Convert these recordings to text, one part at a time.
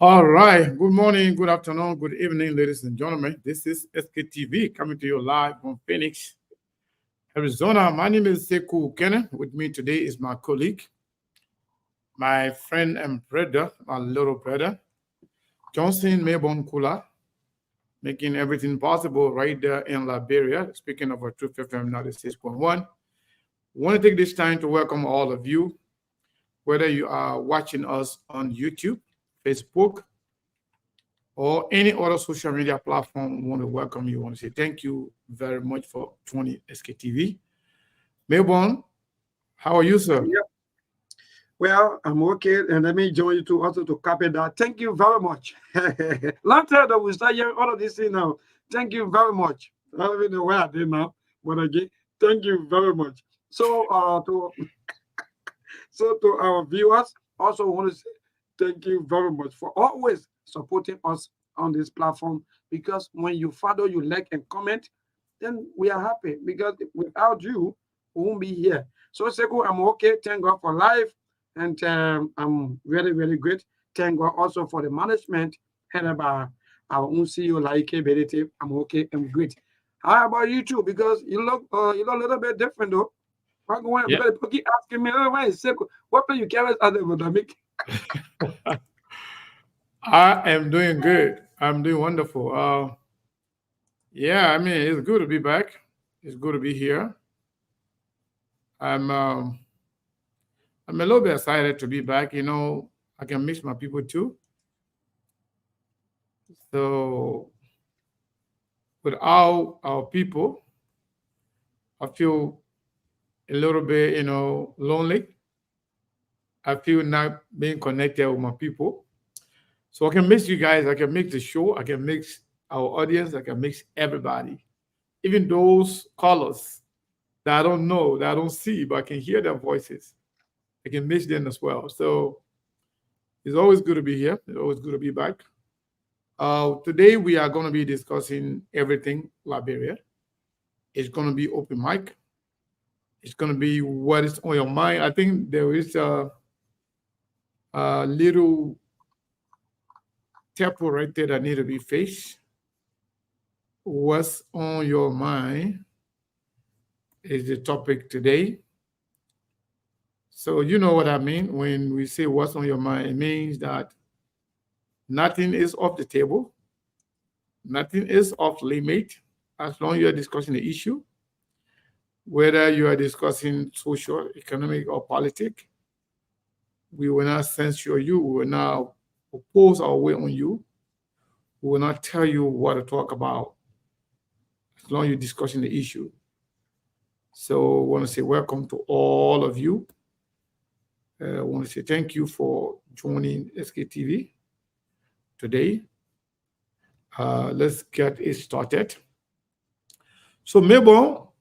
All right. Good morning, good afternoon, good evening, ladies and gentlemen. This is SKTV coming to you live from Phoenix, Arizona. My name is Sekou Kenneth. With me today is my colleague, my friend and brother, my little brother, Johnson Maybon Kula, making everything possible right there in Liberia. Speaking of our Truth FM 96.1, want to take this time to welcome all of you, whether you are watching us on YouTube, Facebook, or any other social media platform. We want to welcome you. We want to say thank you very much for joining SKTV. Melbourne, how are you, sir? Yeah, well, I'm okay, and let me join you to also to copy that. Thank you very much. Long time that we start hearing all of this thing now. Thank you very much. I don't even know where I did now, but again, thank you very much. So, to our viewers, also want to say thank you very much for always supporting us on this platform. Because when you follow, you like and comment, then we are happy. Because without you, we won't be here. So, Seko, I'm okay. Thank God for life, and I'm very, very great. Thank God also for the management headed by our own CEO, like Benedict. I'm okay. I'm great. How about you too? Because you look a little bit different though. What's going on? Yeah, Because people keep asking me, oh, why is Seko? What play you carry as a dynamic? I am doing good. I'm doing wonderful. Yeah, I mean, it's good to be back. It's good to be here. I'm um, I'm a little bit excited to be back. I can miss my people too. So without our people, I feel a little bit, lonely. I feel not being connected with my people. So I can mix you guys. I can mix the show. I can mix our audience. I can mix everybody, even those callers that I don't know, that I don't see, but I can hear their voices. I can mix them as well. So it's always good to be here. It's always good to be back. Today we are going to be discussing everything Liberia. It's going to be open mic. It's going to be what is on your mind. I think there is a little temple right there that need to be faced. What's on your mind is the topic today. So you know what I mean when we say what's on your mind. It means that nothing is off the table, nothing is off limit as long as you are discussing the issue, whether you are discussing social, economic, or politic. We will not censure you. We will not oppose our way on you. We will not tell you what to talk about as long as you're discussing the issue. So I want to say welcome to all of you. I want to say thank you for joining SKTV today. Let's get it started. So, Mabel,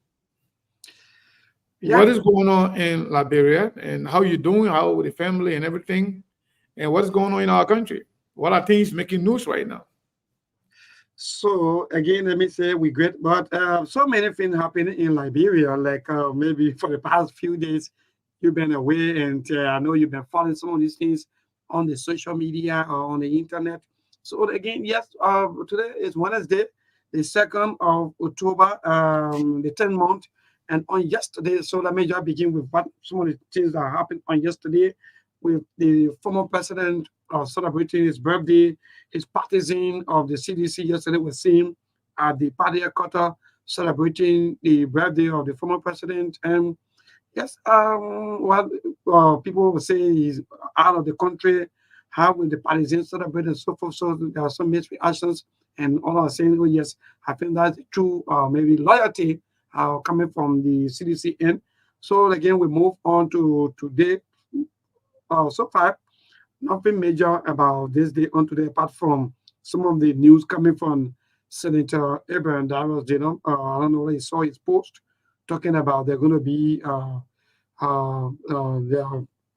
Yeah. what is going on in Liberia and how you doing? How with the family and everything? And what is going on in our country? What are things making news right now? So again, let me say we great, but so many things happening in Liberia. Like maybe for the past few days, you've been away, and I know you've been following some of these things on the social media or on the internet. So again, yes, today is Wednesday, the 2nd of October, the 10th month, and on yesterday. So let me just begin with what some of the things that happened on yesterday, with the former president celebrating his birthday. His partisan of the CDC yesterday was seen at the party headquarters celebrating the birthday of the former president. And yes, what people will say he's out of the country. How will the partisans celebrate and so forth? So there are some mixed reactions, and all are saying, "Oh yes, I think that's true. Maybe loyalty coming from the CDC end." So again, we move on to today. So far, nothing major about this day on today, apart from some of the news coming from Senator Abraham Darius. I don't know whether he saw his post talking about they're going to be they are,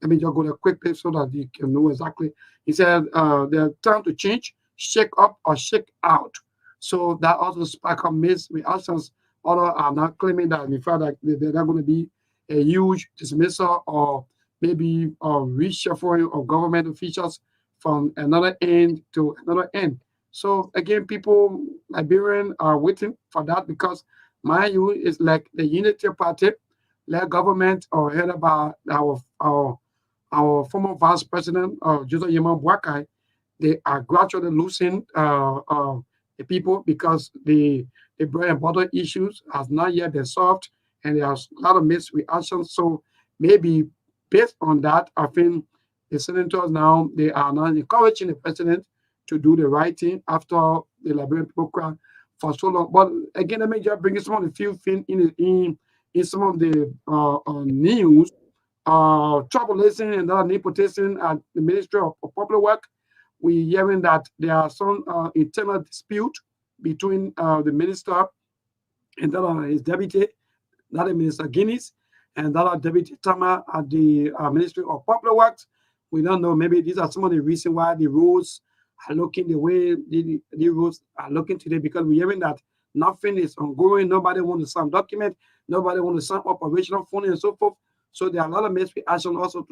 let me just go to a quick page so that you can know exactly. He said they're trying to change, shake up or shake out. So that also spark up mixed reactions. Others are not claiming that in fact that they're not going to be a huge dismissal or maybe reshuffling of government officials from another end to another end. So again, people, Liberian are waiting for that because mind you, it's like the Unity Party, like government or headed by our former vice president, Joseph Yema Boakai. They are gradually losing the people because the bread and butter issues has not yet been solved, and there's a lot of mixed reactions. So maybe based on that, I think the senators now they are now encouraging the president to do the right thing after the Liberian people cry for so long. But again, let me just bring some of the few things in some of the news. Troublesome and nepotism at the Ministry of Public Work. We're hearing that there are some internal dispute between the minister and his deputy, that is Minister Guinness, and that are Deputy Tama at the Ministry of Public Works. We don't know. Maybe these are some of the reasons why the roads are looking the way the roads are looking today because we're hearing that nothing is ongoing. Nobody wants to sign document. Nobody wants to sign operational funding and so forth. So there are a lot of military action also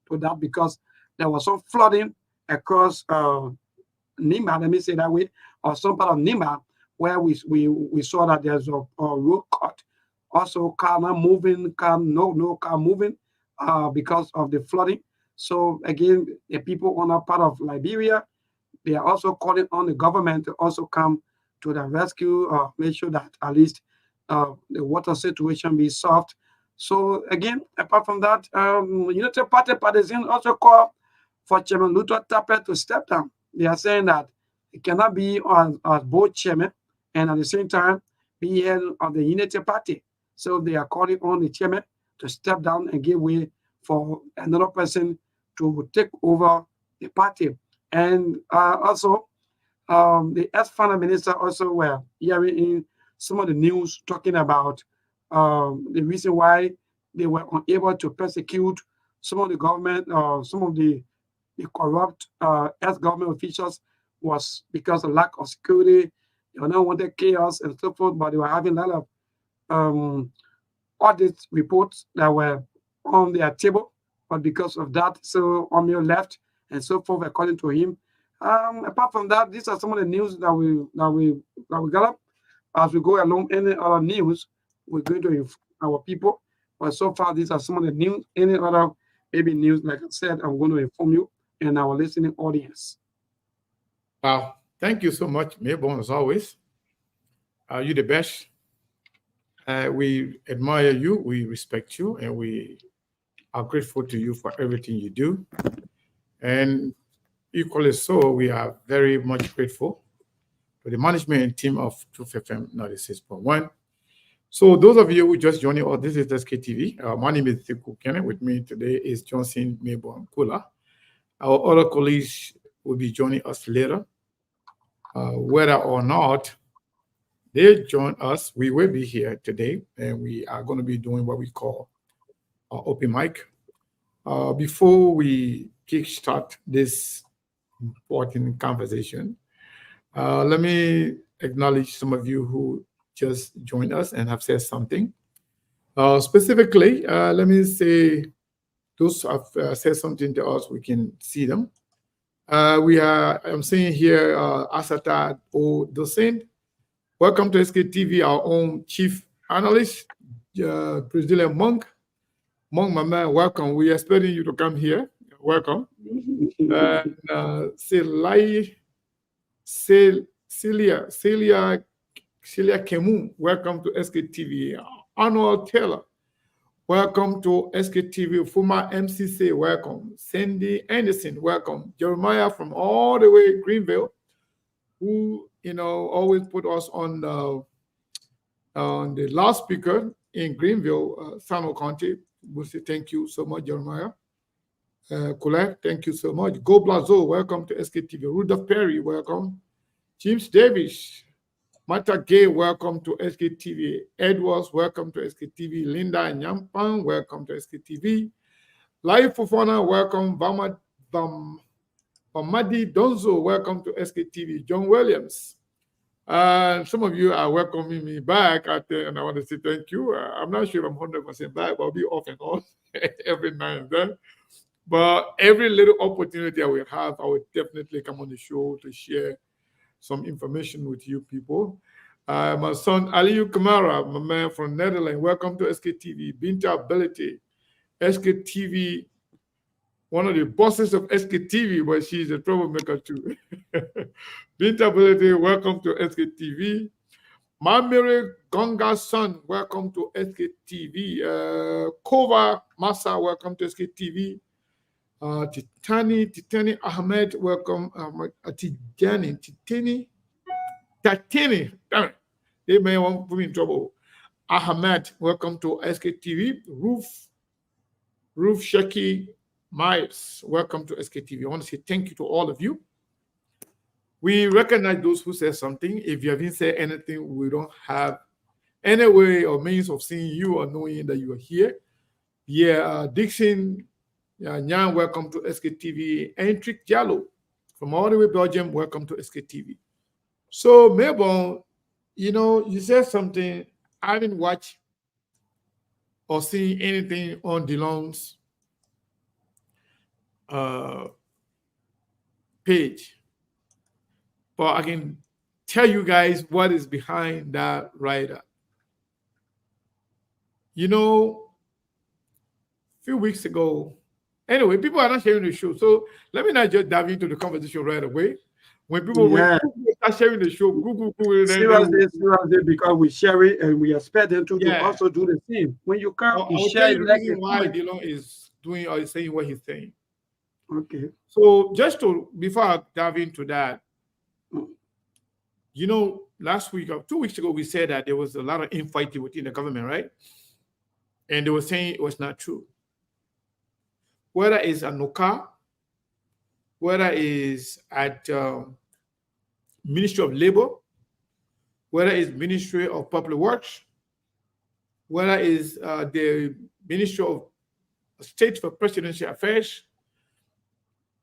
to that because there was some flooding across Nima, let me say that way, or some part of Nima where we saw that there's a road cut. Also, car not moving, no car moving because of the flooding. So again, the people on that part of Liberia, they are also calling on the government to also come to the rescue, make sure that at least the water situation be solved. So again, apart from that, Unity Party partisans also call for Chairman Luther Tapper to step down. They are saying that it cannot be as both chairman and at the same time be head of the Unity Party. So they are calling on the chairman to step down and give way for another person to take over the party. And also, the ex-finance minister also were hearing in some of the news talking about the reason why they were unable to persecute some of the government, some of the corrupt ex-government officials was because of lack of security. They were not wanted chaos and so forth, but they were having a lot of um, audit reports that were on their table. But because of that, so Omeo left and so forth, according to him. Apart from that, these are some of the news that we got up. As we go along, any other news, we're going to inform our people. But so far, these are some of the news. Any other maybe news, like I said, I'm going to inform you and our listening audience. Wow. Thank you so much, Mayborn, as always. You're the best. We admire you, we respect you, and we are grateful to you for everything you do. And equally so, we are very much grateful to the management team of Truth FM 96.1. So, those of you who just joining us, this is SKTV. My name is Tiku Kenneth. With me today is Johnson Mayborn Kula. Our other colleagues will be joining us later. Whether or not they join us, we will be here today, and we are going to be doing what we call open mic. Before we kickstart this important conversation, let me acknowledge some of you who just joined us and have said something. Specifically, let me say those who have said something to us, we can see them. I'm seeing here Asata O Dosen. Welcome to SKTV, our own chief analyst, Brazilian Monk. Monk, my man, welcome. We are expecting you to come here. Welcome. And Celia Kemu, welcome to SKTV. Arnold Taylor, welcome to SKTV. Fuma MCC, welcome. Sandy Anderson, welcome. Jeremiah from all the way Greenville, who always put us on the loudspeaker in Greenville, San County. We'll say thank you so much, Jeremiah. Colette, thank you so much. Go Blazo, welcome to SKTV. Rudolph Perry, welcome. James Davis, Mata Gay, welcome to SKTV. Edwards, welcome to SKTV. Linda Nyampan, welcome to SKTV. Lai Fofana, welcome. Bamadi Donzo, welcome to SKTV. John Williams. Some of you are welcoming me back, and I want to say thank you. I'm not sure I'm 100% back, but I'll be off and on every now and then. But every little opportunity I will have, I will definitely come on the show to share some information with you people. My son Aliyu Kamara, my man from Netherlands, welcome to SKTV. Binta Ability, SKTV, one of the bosses of SKTV, but she's a troublemaker too. Binta Ability, welcome to SKTV. Mamere Gonga's son, welcome to SKTV. Kova Masa, welcome to SKTV. Titani Ahmed, welcome. Tatini, damn it. They may want to put me in trouble. Ahmed, welcome to SKTV. Roof Shaki Myers, welcome to SKTV. I want to say thank you to all of you. We recognize those who say something. If you haven't said anything, we don't have any way or means of seeing you or knowing that you are here. Yeah, Dixon, Nyan, welcome to SKTV. Entric Jallo from all the way Belgium, welcome to SKTV. So, Melbourne, you said something. I haven't watched or seen anything on DeLong's page, but I can tell you guys what is behind that writer. A few weeks ago, anyway, people are not sharing the show, so let me not just dive into the conversation right away. When people start sharing the show, Google, seriously, because we share it and we expect them to also do the same. When you come, I will tell you the reason why DeLong is doing or is saying what he's saying. Okay. So before I dive into that, last week or 2 weeks ago, we said that there was a lot of infighting within the government, right? And they were saying it was not true. Whether it's at NOCA, whether it's at Ministry of Labor, whether it's Ministry of Public Works, whether it's the Ministry of State for Presidential Affairs,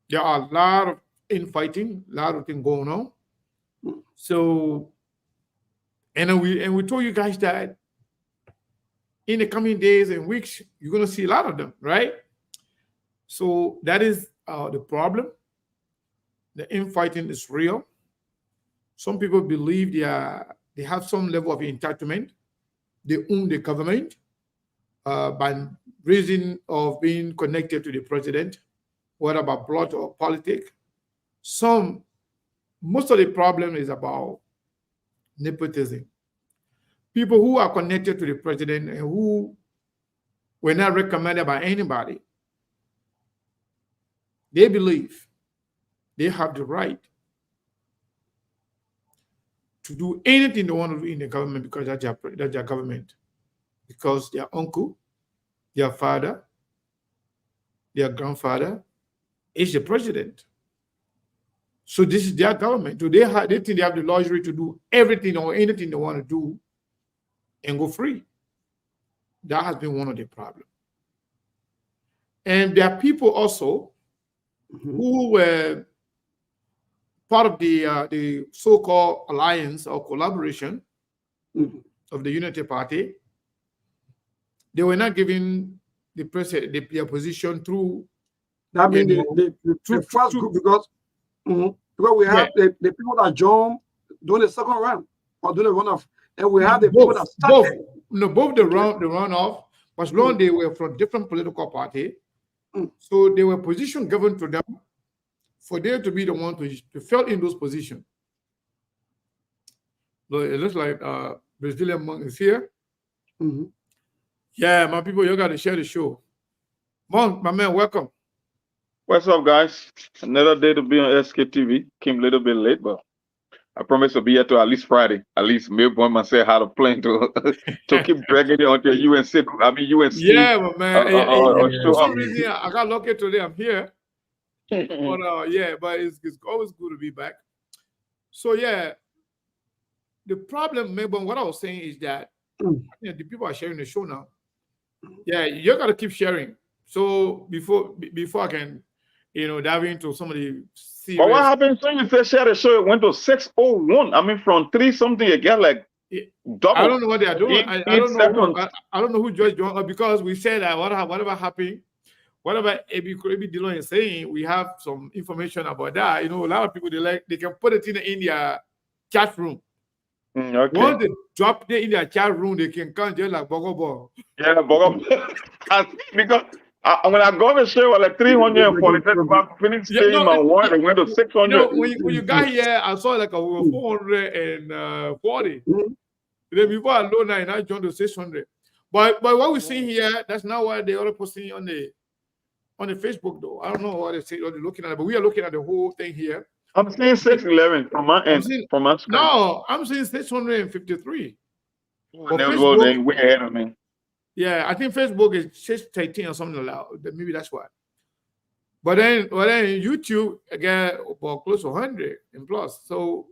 there are a lot of infighting, a lot of things going on. So, and we told you guys that in the coming days and weeks, you're going to see a lot of them, right? So that is the problem. The infighting is real. Some people believe they have some level of entitlement. They own the government by reason of being connected to the president, whether about blood or politics. Most of the problem is about nepotism. People who are connected to the president and who were not recommended by anybody, they believe they have the right to do anything they want to do in the government because that's their government. Because their uncle, their father, their grandfather is the president. So this is their government. So they think they have the luxury to do everything or anything they want to do and go free. That has been one of the problems. And there are people also who were part of the so-called alliance or collaboration of the Unity Party. They were not given the president their position through. That means the first group because we have the people that joined during the second round or during the runoff, and we have the people that started. Both the runoff, but long they were from different political party, so they were position given to them for them to be the one to fill in those positions. So it looks like Brazilian monk is here. Yeah, my people, you got to share the show. Monk, my man, welcome. What's up, guys? Another day to be on SKTV. Came a little bit late, but I promise to be here till at least Friday. At least Melbourne myself had a plan to keep dragging it until UNC. Yeah, my man. For some reason, I got lucky today. I'm here. But but it's always good to be back. So yeah, the problem, Melbourne, what I was saying is that the people are sharing the show now. Yeah, you got to keep sharing. So before I can, dive into some of the serious... But what happened? So you said share the show, it went to 601. I mean, from 3 something, you get like double. I don't know what they are doing. I don't know. I don't know who just joined because we said that whatever happened, whatever AB Dillon is saying, we have some information about that. A lot of people they can put it in their chat room. Okay. Once they drop it in their chat room, they can come just like Bogobo. Yeah, but because when I got the share was like 346, about finished Yeah, paying no, my one, it went to 600. when you got here, I saw like over 440. Then before I load 9, I joined to 600. But what we see here, that's not what they are posting on the Facebook though. I don't know what they say or they're looking at it, but we are looking at the whole thing here. I'm seeing 611 from my end, from my screen. No, I'm seeing 653. Well, then way ahead of me. Yeah, I think Facebook is 613 or something like that. Maybe that's why. But then YouTube again about close to 100 and plus. So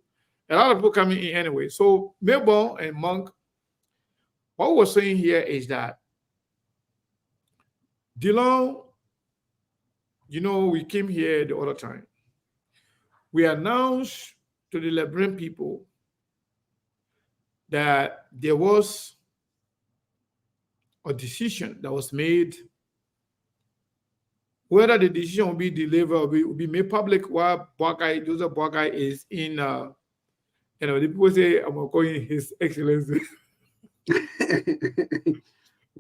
a lot of people coming in anyway. So Melbourne and Monk, what we're saying here is that Dillon, we came here the other time. We announced to the Liberian people that there was a decision that was made. Whether the decision will be delivered or will be made public while Joseph Boakai is in, the people say, I'm going to call him His Excellency.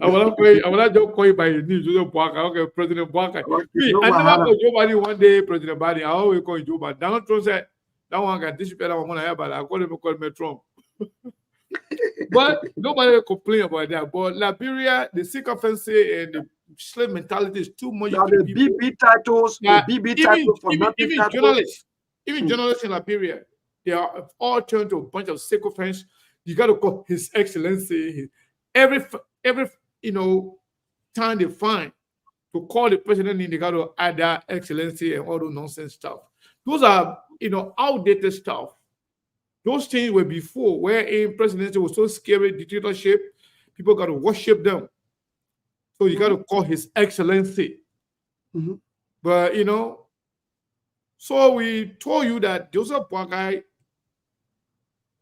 I will not just call you by his name, Joseph Boakai. Okay, President Boakai. I never call Joe Biden one day, President Biden. I always call Joe Biden. Donald Trump said, that one got disrespect, I want to have, but I call him Trump. But nobody complain about that. But Liberia, the sycophancy and the slave mentality is too much. Now the BB titles, even journalists, journalists in Liberia, they are all turned to a bunch of sycophants. You got to call His Excellency. Every time they find to call the president in, they got to add that Excellency and all those nonsense stuff. Those are outdated stuff. Those things were before, wherein presidency was so scary, dictatorship, people got to worship them. So you got to call His Excellency. But, so we told you that Joseph Boakai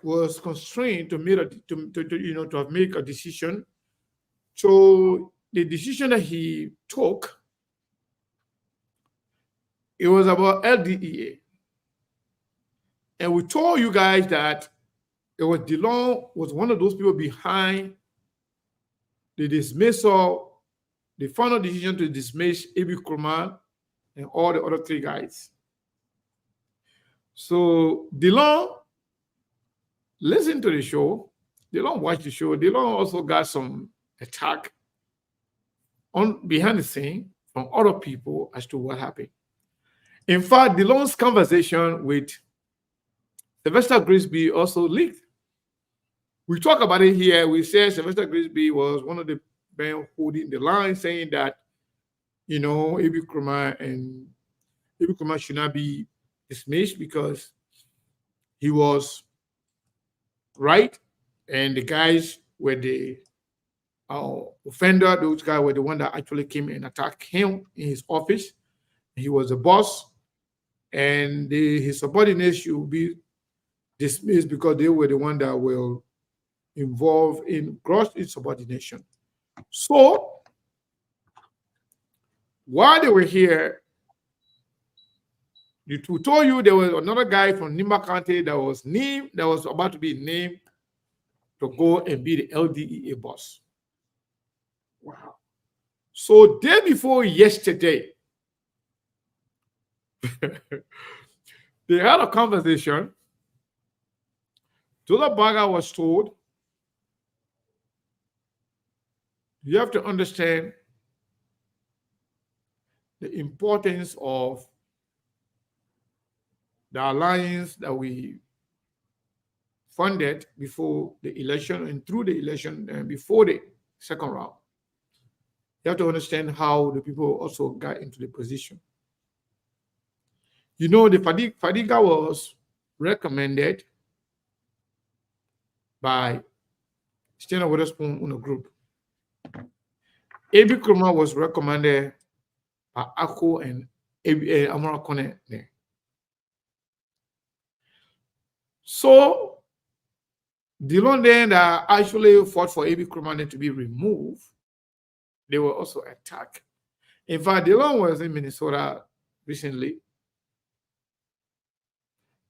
was constrained to make a decision. So the decision that he took, it was about LDEA. And we told you guys that it was Dillon was one of those people behind the dismissal, the final decision to dismiss Ibi Kurma and all the other 3 guys. So Dillon listened to the show. Dillon watched the show. Dillon also got some attack behind the scene from other people as to what happened. In fact, Dillon's conversation with Sylvester Grisby also leaked. We talk about it here. We said Sylvester Grisby was one of the men holding the line, saying that, Ibi Kurma should not be dismissed because he was right, and the guys were the offender. Those guys were the one that actually came and attacked him in his office. He was the boss, and his subordinates should be dismissed because they were the one that were involved in gross insubordination. So while they were here, we told you there was another guy from Nimba County that was about to be named to go and be the LDEA boss. Wow. So day before yesterday, they had a conversation. Joseph Boakai was told, you have to understand the importance of the alliance that we funded before the election and through the election and before the second round. You have to understand how the people also got into the position. The Fadiga was recommended by Stena Witherspoon in a group. Abi Kurma was recommended by Ako and Amara Kone. So Dillon then that actually fought for Abi Kurma to be removed, they were also attacked. In fact, Dylan was in Minnesota recently.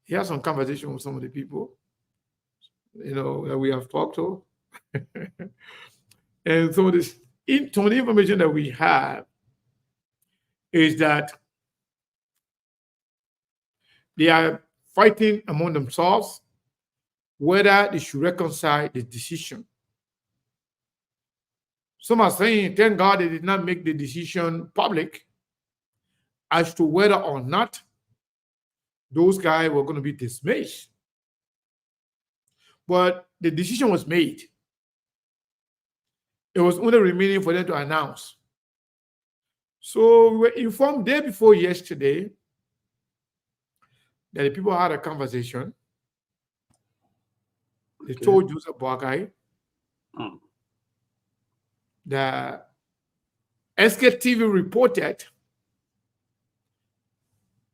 He had some conversation with some of the people, that we have talked to. And some of some of the information that we have is that they are fighting among themselves whether they should reconcile the decision. Some are saying, thank God they did not make the decision public as to whether or not those guys were going to be dismissed. But the decision was made. It was only remaining for them to announce. So we were informed day before yesterday that the people had a conversation. They told Joseph Boakai that SKTV reported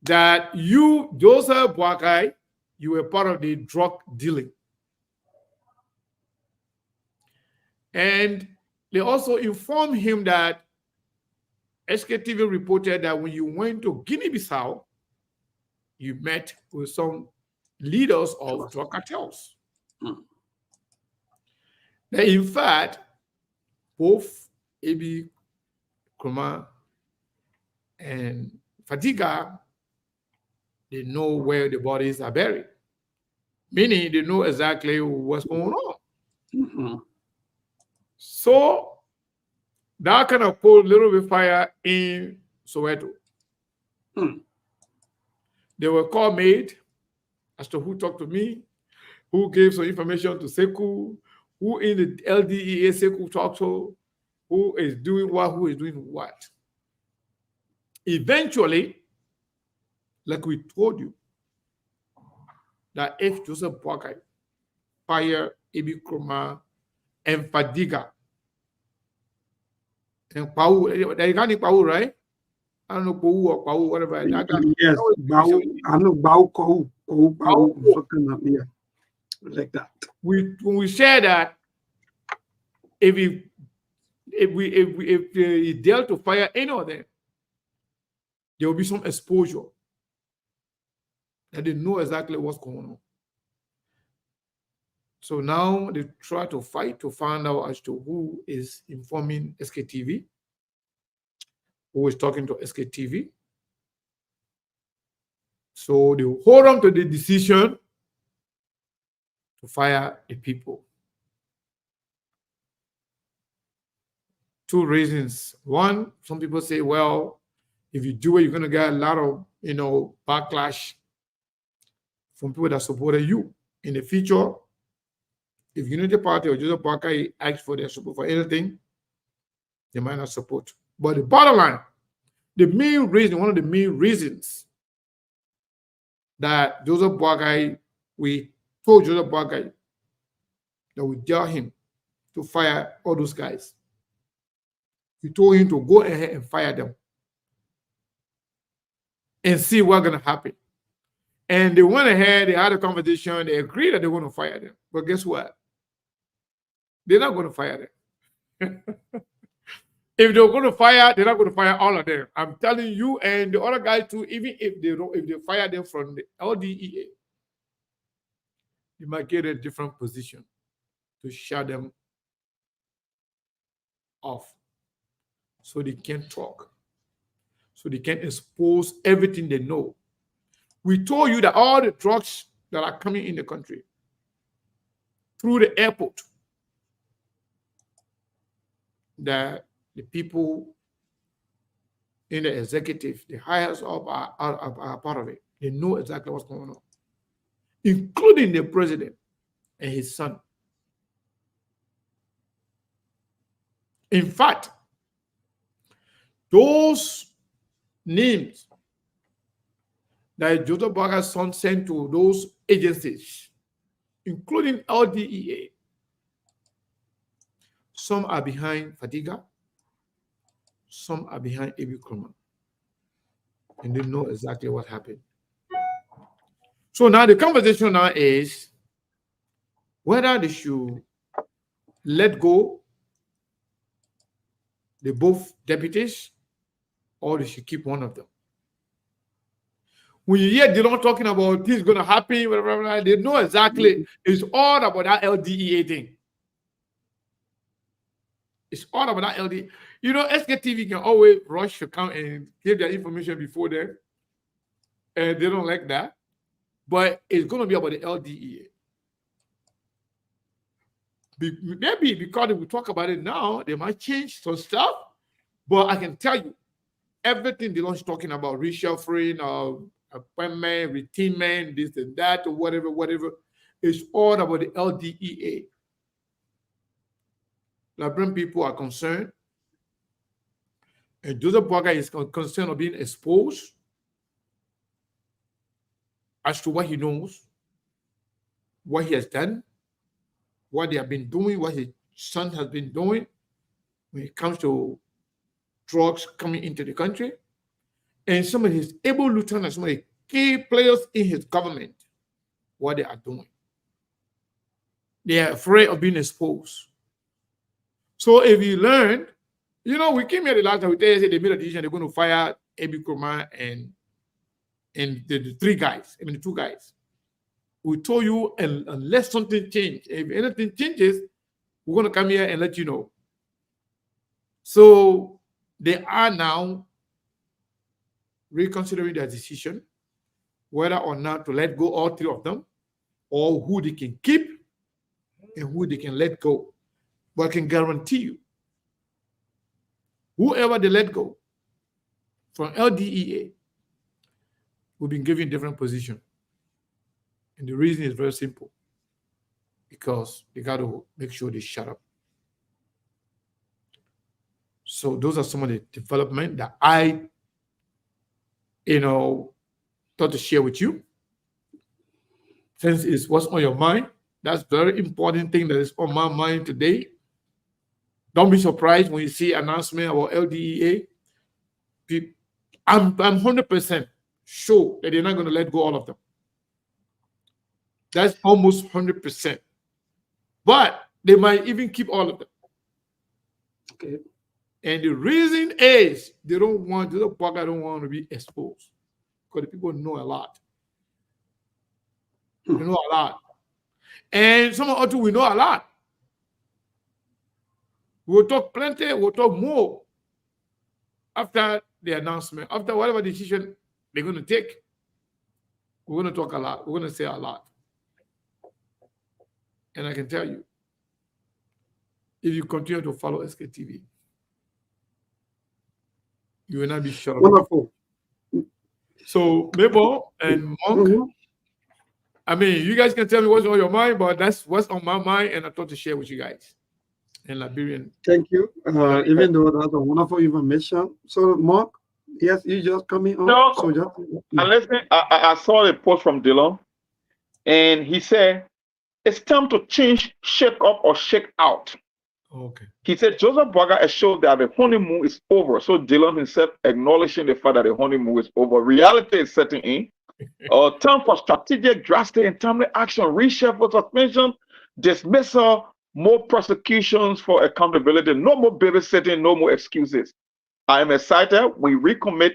that you, Joseph Boakai, you were part of the drug dealing. And they also informed him that SKTV reported that when you went to Guinea-Bissau, you met with some leaders of drug cartels. That in fact, both Abi Kroma and Fadiga, they know where the bodies are buried. Meaning they know exactly what's going on. So that kind of put a little bit of fire in Soweto. There were call made as to who talked to me, who gave some information to Sekou, who in the LDEA Sekou talked to, who is doing what, who is doing what. Eventually, like we told you, that if Joseph Boakai fire Abi Kroma and Fadiga and Pau, they can't Pau, right? I don't know Pau or Pau, whatever. Yes, Pau, I know Pau, yeah, like that. When we share that, if he dealt to fire any of them, there will be some exposure that they know exactly what's going on. So now they try to fight to find out as to who is informing SKTV, who is talking to SKTV. So they hold on to the decision to fire the people. Two reasons. One, some people say, well, if you do it, you're going to get a lot of, backlash from people that supported you. In the future, if Unity Party or Joseph Boakai asks for their support for anything, they might not support. But the bottom line, one of the main reasons that Joseph Boakai, we told Joseph Boakai that we dare him to fire all those guys. We told him to go ahead and fire them and see what's going to happen. And they went ahead, they had a conversation, they agreed that they were going to fire them. But guess what? They're not going to fire them. If they're going to fire, they're not going to fire all of them. I'm telling you, and the other guys too, even if they fire them from the LDEA, you might get a different position to shut them off so they can't talk, so they can't expose everything they know. We told you that all the drugs that are coming in the country through the airport, that the people in the executive, the highest up are part of it. They know exactly what's going on, including the president and his son. In fact, those names that Joseph Boakai's son sent to those agencies, including LDEA, some are behind Fadiga, some are behind Abi Kroma, and they know exactly what happened. So now the conversation now is whether they should let go the both deputies or they should keep one of them. When you hear Dillon talking about this going to happen, whatever, they know exactly it's all about that LDEA thing. It's all about that LDEA. You know, SKTV can always rush to come and give their information before then, and they don't like that. But it's going to be about the LDEA. Maybe because we talk about it now, they might change some stuff. But I can tell you, everything Dillon's talking about, reshuffling, appointment, retainment, this and that, or whatever, is all about the LDEA. Liberian people are concerned, and Joseph Boakai is concerned of being exposed as to what he knows, what he has done, what they have been doing, what his son has been doing when it comes to drugs coming into the country, and some of his able lieutenants, some of the key players in his government, what they are doing. They are afraid of being exposed. So if you learn, you know, we came here the last time, they made a decision, they're going to fire Ebi Kurma and the three guys, the two guys. We told you, unless something changes, if anything changes, we're going to come here and let you know. So they are now reconsidering their decision, whether or not to let go all three of them, or who they can keep and who they can let go. But I can guarantee you, whoever they let go from LDEA will be given different position. And the reason is very simple. Because they got to make sure they shut up. So those are some of the development that I, thought to share with you. Since it's what's on your mind, that's very important thing that is on my mind today. Don't be surprised when you see announcement about LDEA. I'm 100% sure that they're not going to let go all of them. That's almost 100%. But they might even keep all of them. Okay. And the reason is they don't want to be exposed. Because the people know a lot. They know a lot. And some of us, we know a lot. We'll talk plenty, we'll talk more after the announcement, after whatever decision they're going to take. We're going to talk a lot. We're going to say a lot. And I can tell you, if you continue to follow SKTV, you will not be shut up. Wonderful. So, Mabel and Monk, I mean, you guys can tell me what's on your mind, but that's what's on my mind, and I thought to share with you guys in Liberian. Thank you. Even though that's a wonderful information. So, Mark, yes, you just coming on. No, So just, and listen, I saw a post from Dillon, and he said, it's time to change, shake up or shake out. Okay. He said Joseph Boakai has showed that the honeymoon is over. So Dillon himself acknowledging the fact that the honeymoon is over. Reality is setting in. Time for strategic, drastic, and timely action, reshuffle, suspension, dismissal, more prosecutions for accountability, no more babysitting, no more excuses. I am excited. We recommit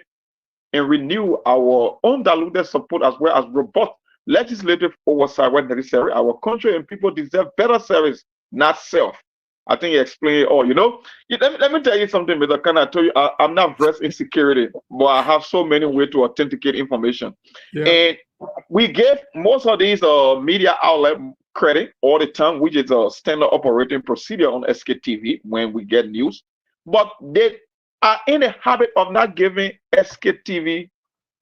and renew our undiluted support as well as robust legislative oversight when necessary. Our country and people deserve better service, not self. I think he explained it all. Let me tell you something, Mr. Khan. I told you I'm not versed in security, but I have so many ways to authenticate information. Yeah. And we give most of these media outlet credit all the time, which is a standard operating procedure on SKTV when we get news. But they are in the habit of not giving SKTV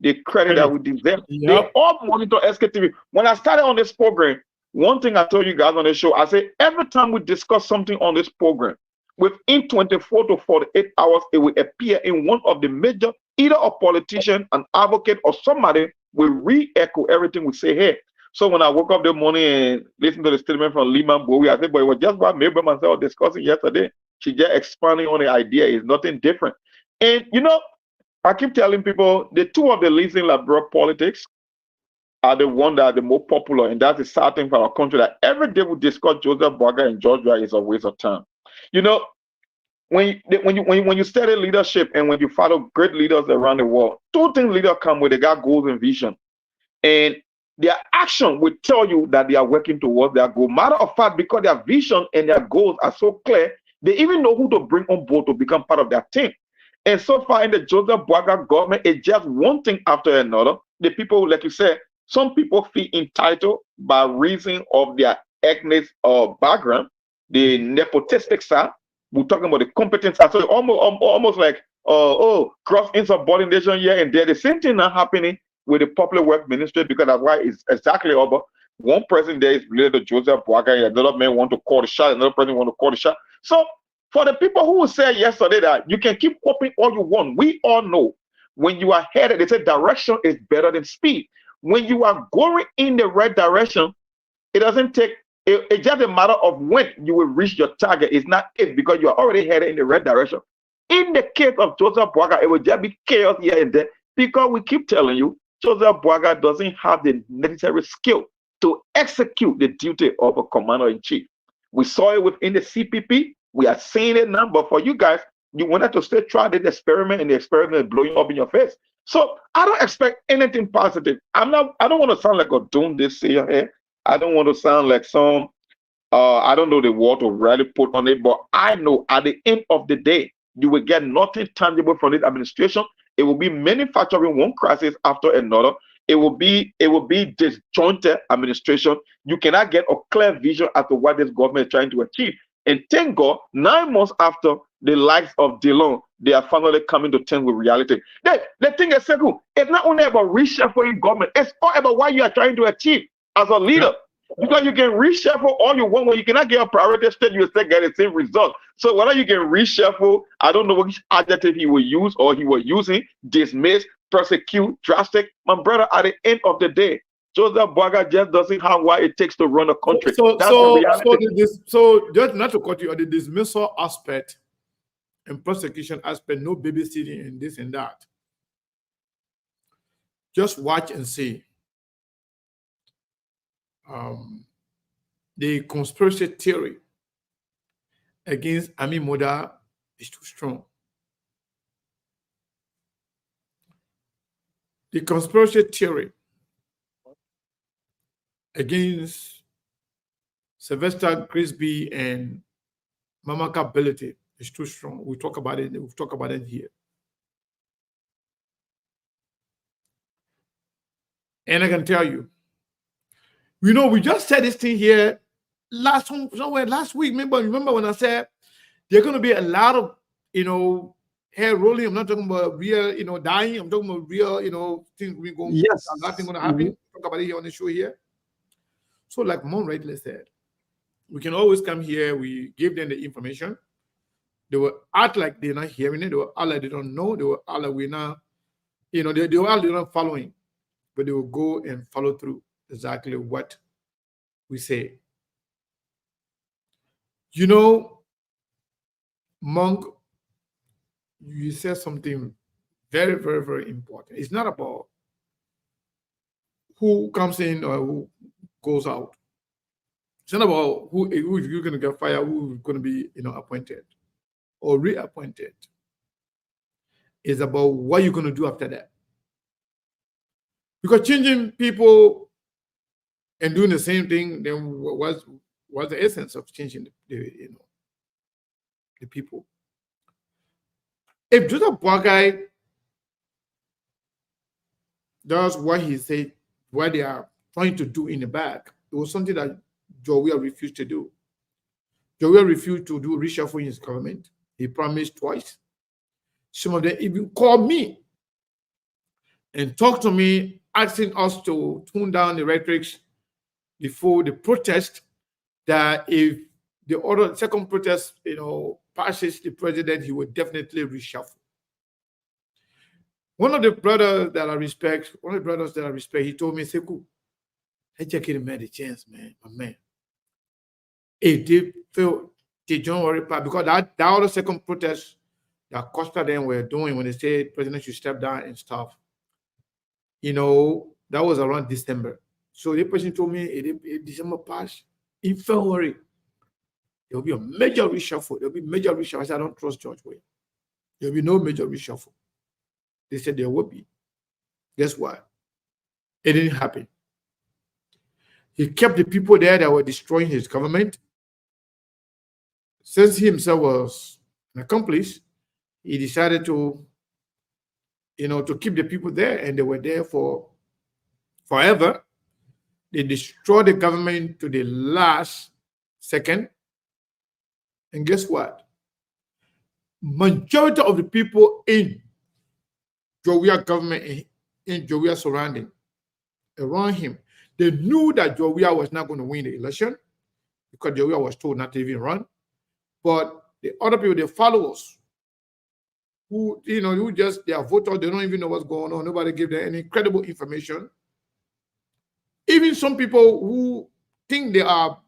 the credit that we deserve. Yep. They all monitor SKTV. When I started on this program, one thing I told you guys on the show, I say every time we discuss something on this program, within 24 to 48 hours, it will appear in one of the major, either a politician, an advocate, or somebody will re-echo everything we say here. So when I woke up this morning and listened to the statement from Lehman Bowie, I said, but it was just what Mabel and myself discussing yesterday. She just expanding on the idea. It's nothing different. And I keep telling people the two of the least in liberal politics are the one that are the most popular, and that's the sad thing for our country, that every day we discuss Joseph Boakai and George Weah is a waste of time. when you study leadership and when you follow great leaders around the world, two things leaders come with: they got goals and vision, and their action will tell you that they are working towards their goal. Matter of fact, because their vision and their goals are so clear, they even know who to bring on board to become part of their team. And so far in the Joseph Boaga government, it's just one thing after another. The people, like you said, some people feel entitled by reason of their ethnic background, the nepotistic side. We're talking about the competence side. So almost like cross insubordination here and there. The same thing now happening with the public work ministry, because that's why it's exactly over. One person there is related to Joseph Boaga, and another man want to call the shot, another person want to call the shot. So for the people who said yesterday that you can keep copying all you want, we all know when you are headed, they say direction is better than speed. When you are going in the right direction, it doesn't take, it's just a matter of when you will reach your target. It's not it, because you are already headed in the right direction. In the case of Joseph Boaga, it will just be chaos here and there, because we keep telling you, Joseph Boaga doesn't have the necessary skill to execute the duty of a commander-in-chief. We saw it within the CPP. We are seeing it now, but for you guys, you wanted to still try this experiment, and the experiment is blowing up in your face. So I don't expect anything positive. I don't want to sound like a doom this year here. I don't want to sound like some I don't know the word to really put on it, but I know at the end of the day, you will get nothing tangible from this administration. It will be manufacturing one crisis after another. It will be disjointed administration. You cannot get a clear vision as to what this government is trying to achieve. And thank God, 9 months after the likes of Dillon, they are finally coming to terms with reality. The thing is, it's not only about reshuffling government, it's all about what you are trying to achieve as a leader. Because you can reshuffle all you want, when you cannot get a priority state, you still get the same result. So whether you can reshuffle, I don't know which adjective he will use or he was using, dismiss, persecute, drastic. My brother, at the end of the day, Joseph Boaga just doesn't have what it takes to run a country. That's the reality. So just not to cut you on the dismissal aspect and prosecution aspect, no babysitting and this and that. Just watch and see. The conspiracy theory against Ami Moda is too strong. The conspiracy theory against Sylvester Grisby and Mamaka Ability is too strong. We talk about it. We've talked about it here. And I can tell you, we just said this thing here last week. Remember when I said there are going to be a lot of, hair rolling. I'm not talking about real, dying. I'm talking about real, things going. Yes. Nothing going to happen. Talk about it here on the show here. So, like Mom rightly said, we can always come here. We give them the information. They will act like they're not hearing it. They will act like they don't know. They will act like we're not, they will act like they're not following. But they will go and follow through exactly what we say. Monk, you said something very, very, very important. It's not about who comes in or who goes out. It's not about who you're going to get fired, who's going to be, appointed or reappointed. It's about what you're going to do after that. Because changing people and doing the same thing, then what's the essence of changing the people? If Joseph Boaga does what he said, what they are trying to do in the back, it was something that Jowiya refused to do. Jowiya refused to do reshuffle in his government. He promised twice. Some of them even called me and talked to me, asking us to tone down the rhetoric before the protest, that if the second protest, passes the president, he would definitely reshuffle. One of the brothers that I respect, he told me, Seku, I just give him a chance, man, my man. If they don't worry about, because that other second protest that Costa then were doing when they said the president should step down and stuff, that was around December. So the person told me, if December passed, in February, There will be a major reshuffle. There will be major reshuffle. I said, I don't trust George Weah. There will be no major reshuffle. They said there will be. Guess what? It didn't happen. He kept the people there that were destroying his government. Since he himself was an accomplice, he decided to, to keep the people there, and they were there for forever. They destroyed the government to the last second. And guess what? Majority of the people in Jowia government, in Jowia surrounding, around him, they knew that Jowia was not going to win the election because Jowia was told not to even run. But the other people, the followers, who just, they are voters, they don't even know what's going on. Nobody gave them any credible information. Even some people who think they are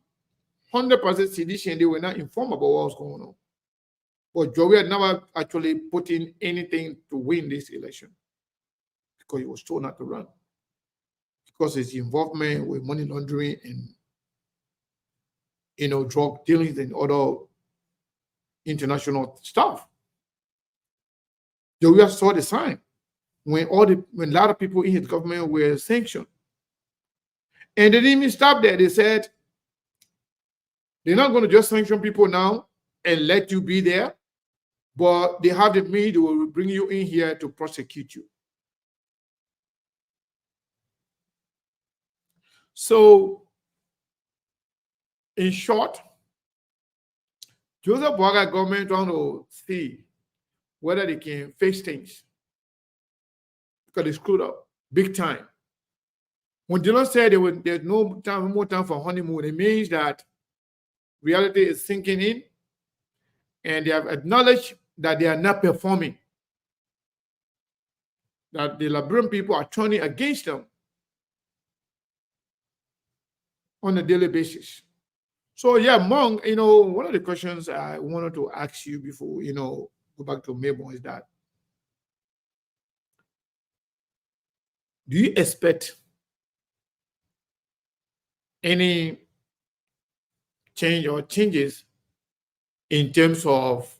100% sedition, they were not informed about what was going on. But Joey had never actually put in anything to win this election because he was told not to run. Because his involvement with money laundering and drug dealings and other international stuff. Joey saw the sign when a lot of people in his government were sanctioned. And they didn't even stop there. They said, they're not going to just sanction people now and let you be there, but they have the means, they will bring you in here to prosecute you. So, in short, Joseph Boaga government trying to see whether they can fix things because they screwed up big time. When Dylan said there's no more time for honeymoon, it means that reality is sinking in, and they have acknowledged that they are not performing, that the Liberian people are turning against them on a daily basis. So yeah, Mong, one of the questions I wanted to ask you before, go back to Melbourne is that, do you expect any change or changes in terms of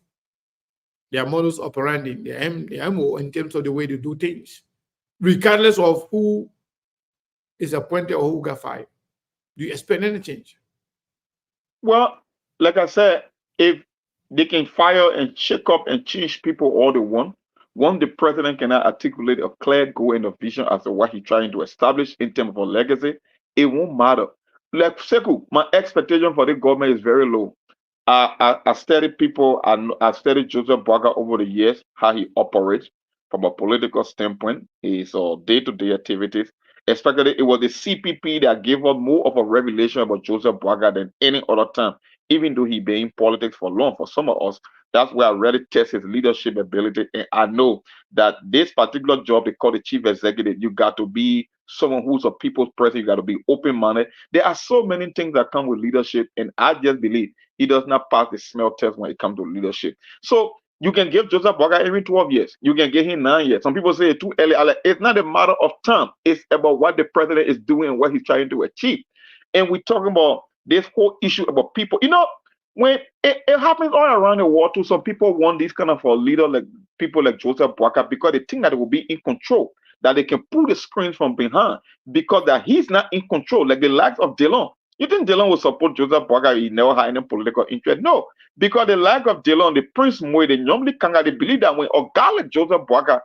their modus operandi, the MO, in terms of the way they do things, regardless of who is appointed or who got fired? Do you expect any change? Well, like I said, if they can fire and shake up and change people all they want, once the president cannot articulate a clear goal and a vision as to what he's trying to establish in terms of a legacy, it won't matter. Like Sekou, my expectation for the government is very low. I studied people, I studied Joseph Boaga over the years, how he operates from a political standpoint, his day-to-day activities. Especially, it was the CPP that gave us more of a revelation about Joseph Boaga than any other time. Even though he been in politics for long, for some of us, that's where I really test his leadership ability. And I know that this particular job they call the chief executive, you got to be someone who's a people's person. You got to be open-minded. There are so many things that come with leadership, and I just believe he does not pass the smell test when it comes to leadership. So you can give Joseph Boaga every 12 years. You can give him 9 years. Some people say it's too early. It's not a matter of time. It's about what the president is doing and what he's trying to achieve. And we're talking about this whole issue about people. When it happens all around the world too, some people want this kind of a leader like people like Joseph Boaga because they think that they will be in control, that they can pull the screens from behind because that he's not in control, like the likes of Delon. You think Delon will support Joseph Boaga? He never had any political interest. No, because the lack of Delon, the Prince Moy, they normally they believe that when a guy like Joseph Boaga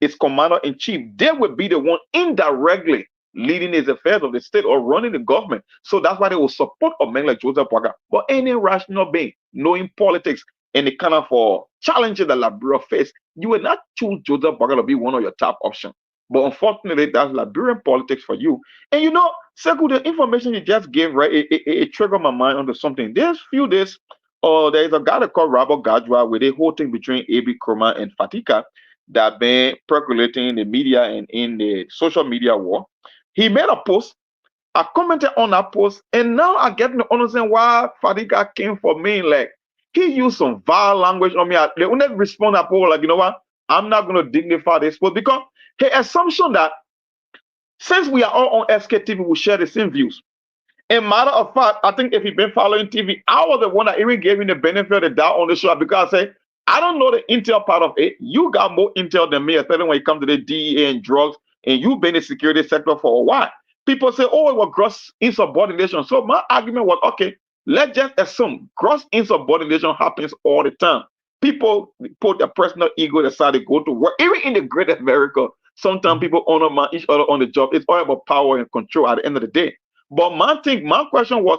is commander-in-chief, they will be the one indirectly leading his affairs of the state or running the government. So that's why they will support a man like Joseph Boaga. But any rational being, knowing politics and the kind of challenges that Liberia face, you will not choose Joseph Boaga to be one of your top options. But unfortunately, that's Liberian politics for you. And Sekou, the information you just gave, right, it triggered my mind onto something. There's few days, there's a guy called Robert Gadwa with a whole thing between A.B. Kroma and Fatika that been percolating in the media and in the social media war. He made a post. I commented on that post, and now I get to understand why Fatika came for me. Like, he used some vile language on me. They only respond to post, like, you know what? I'm not going to dignify this post because the assumption that since we are all on SKTV, we share the same views. a matter of fact, I think if you've been following TV, I was the one that even gave him the benefit of the doubt on the show because I said, I don't know the intel part of it. You got more intel than me, especially when it comes to the DEA and drugs, and you've been in the security sector for a while. People say, oh, it was gross insubordination. So my argument was, okay, let's just assume gross insubordination happens all the time. People put their personal ego aside to go to work. Even in the great America, sometimes people honor each other on the job. It's all about power and control at the end of the day. But my question was,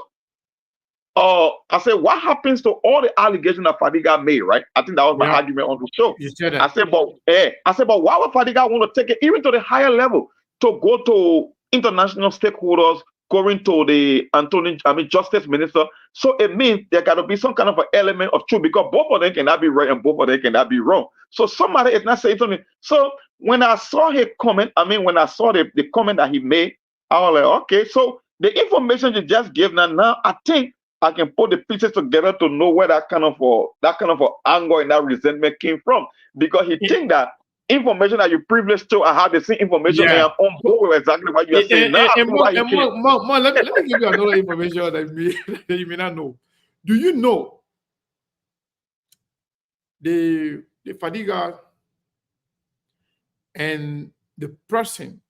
I said, what happens to all the allegations that Fadiga made, right? I think that was my argument on the show. You said that. I said, but why would Fadiga want to take it even to the higher level to go to international stakeholders, going to the Justice Minister? So it means there got to be some kind of an element of truth because both of them cannot be right and both of them cannot be wrong. So somebody is not saying something. So when I saw his comment, when I saw the comment that he made, I was like, okay, so the information you just gave now I think I can put the pieces together to know where that kind of anger and that resentment came from. Because he think that information that you privileged to, I have the same information and I'm on board with exactly what you are saying. Let me give you another information that you may not know. Do you know the Fadiga and the person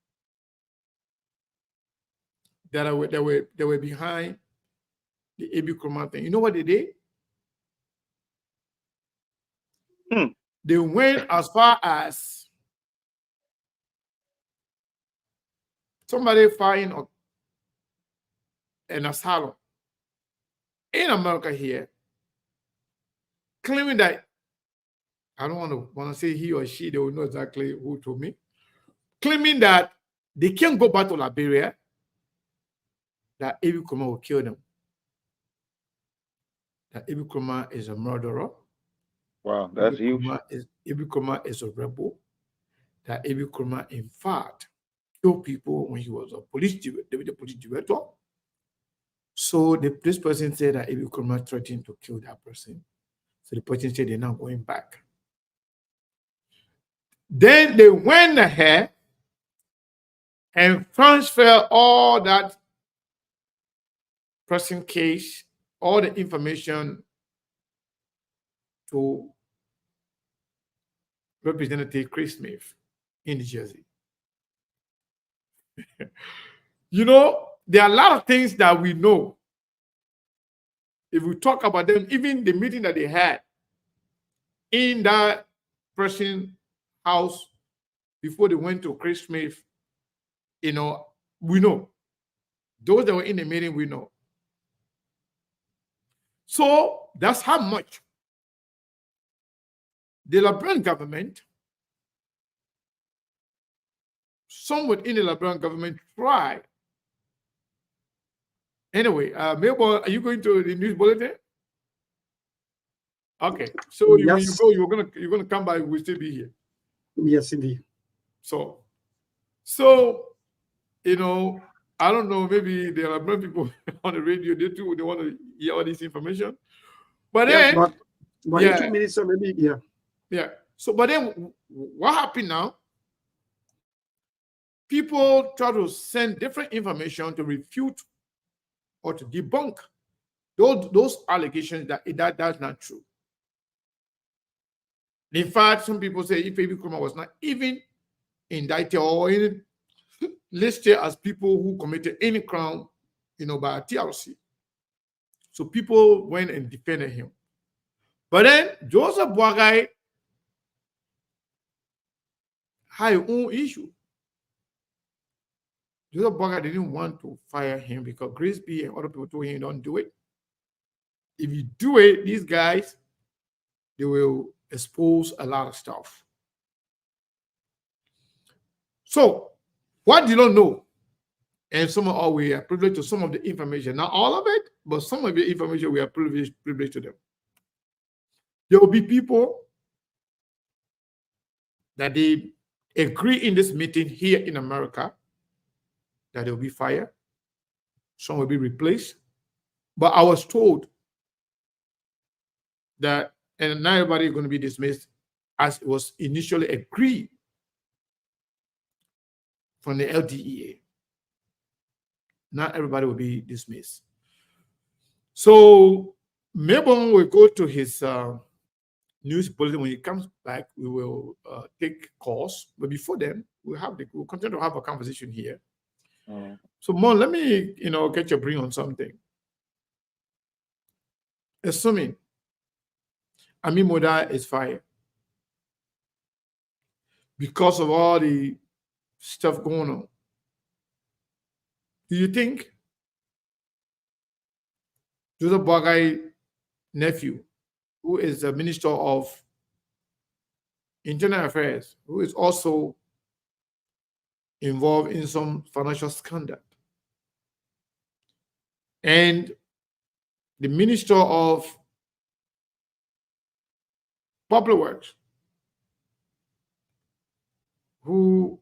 that were behind the AB Kurma thing? You know what they did? They went as far as somebody find an asylum in America here, claiming that, I don't want to say he or she, they will know exactly who told me, claiming that they can't go back to Liberia, that AB Kurma will kill them. That AB Kurma is a murderer. Wow, that's huge. AB Kurma is a rebel. That AB Kurma, in fact, killed people when he was a police director. So this person said that AB Kurma threatened to kill that person. So the person said they're not going back. Then they went ahead and transferred all that person case, all the information to Representative Chris Smith in New Jersey. You know, there are a lot of things that we know. If we talk about them, even the meeting that they had in that person's house before they went to Chris Smith, you know, we know. Those that were in the meeting, we know. So that's how much the Liberian government, some within the Liberian government tried. Anyway, Mabel, are you going to the news bulletin? Okay, so when you go, you're gonna come by. We'll still be here. Yes, indeed. So you know, I don't know. Maybe there are many people on the radio. They want to hear all this information. But then, but in 2 minutes, so maybe yeah. So, but then, what happened now? People try to send different information to refute or to debunk those allegations that that's not true. In fact, some people say if AB Kurma was not even indicted or even listed as people who committed any crime, you know, by TRC. So people went and defended him. But then Joseph Boagai had his own issue. Joseph Boagai didn't want to fire him because Grace B and other people told him don't do it. If you do it, these guys, they will expose a lot of stuff. So what you don't know, and some of all we are privileged to some of the information, not all of it, but some of the information we are privileged to them. There will be people that they agree in this meeting here in America that they will be fired. Some will be replaced. But I was told that, and not everybody is going to be dismissed as it was initially agreed from the LDEA. Not everybody will be dismissed. So Melbourne will go to his news bulletin. When he comes back, we will take calls. But before then, we'll continue to have a conversation here. So Mon, let me get your bring on something. Assuming Ami Moda is fired because of all the stuff going on, do you think Joseph Boakai nephew, who is the Minister of Internal Affairs, who is also involved in some financial scandal, and the Minister of Public Works, who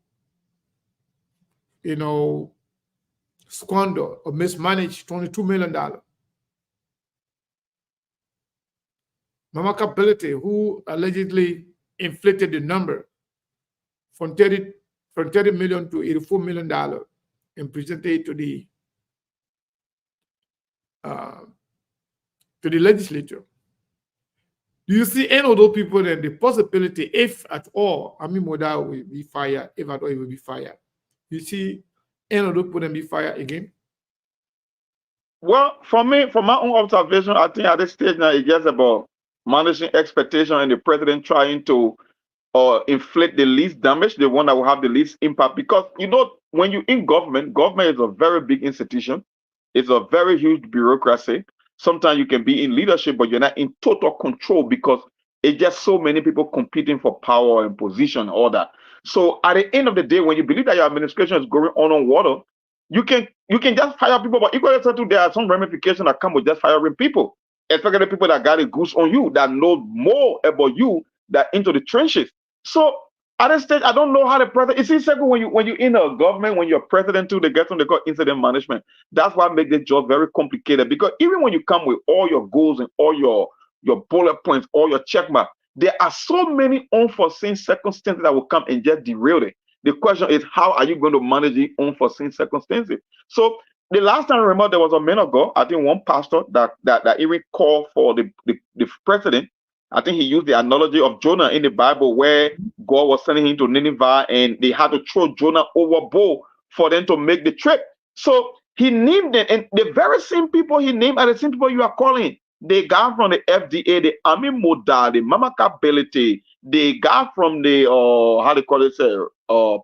squandered or mismanaged $22 million. Mamaka Belete, who allegedly inflated the number from 30 million to $84 million and presented it to the legislature. Do you see any of those people and the possibility, if at all, Ami Moda will be fired, if at all he will be fired? You see any of those people and be fired again? Well, for me, from my own observation, I think at this stage now it's just about managing expectation and the president trying to inflict the least damage, the one that will have the least impact. Because when you're in government is a very big institution. It's a very huge bureaucracy. Sometimes you can be in leadership, but you're not in total control because it's just so many people competing for power and position, all that. So at the end of the day, when you believe that your administration is going on water, you can just fire people, but equally so there are some ramifications that come with just firing people, especially the people that got a goose on you, that know more about you, that into the trenches. So at this stage, I don't know how the president. It's exactly when you're in a government, when you're president too, they get something called incident management. That's what makes the job very complicated. Because even when you come with all your goals and all your bullet points, all your check mark, there are so many unforeseen circumstances that will come and just derail it. The question is, how are you going to manage the unforeseen circumstances? So the last time I remember, there was a man of God, I think one pastor that even called for the president. I think he used the analogy of Jonah in the Bible, where God was sending him to Nineveh and they had to throw Jonah overboard for them to make the trip. So he named them, and the very same people he named are the same people you are calling. They got from the FDA, the Ami Moda, the Mamaka Belete, they got from the how they call it,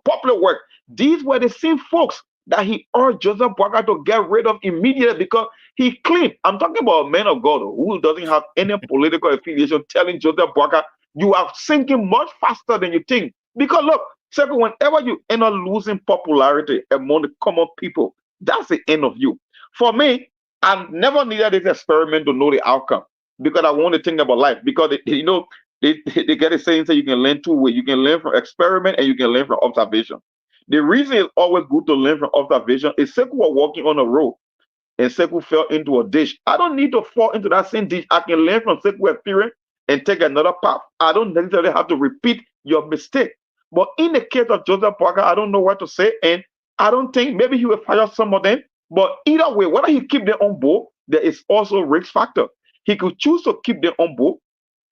Popular Work. These were the same folks that he urged Joseph Boakai to get rid of immediately because he claimed. I'm talking about a man of God who doesn't have any political affiliation, telling Joseph Boakai, you are sinking much faster than you think. Because look, second, whenever you end up losing popularity among the common people, that's the end of you. For me, I never needed this experiment to know the outcome because I want to think about life. Because they get a saying that you can learn two ways. You can learn from experiment and you can learn from observation. The reason it's always good to learn from observation is say we are walking on a road and Sekou fell into a ditch. I don't need to fall into that same ditch. I can learn from Sekou experience and take another path. I don't necessarily have to repeat your mistake. But in the case of Joseph Boakai, I don't know what to say, and I don't think maybe he will fire some of them. But either way, whether he keep them on board, there is also a risk factor. He could choose to keep them on board.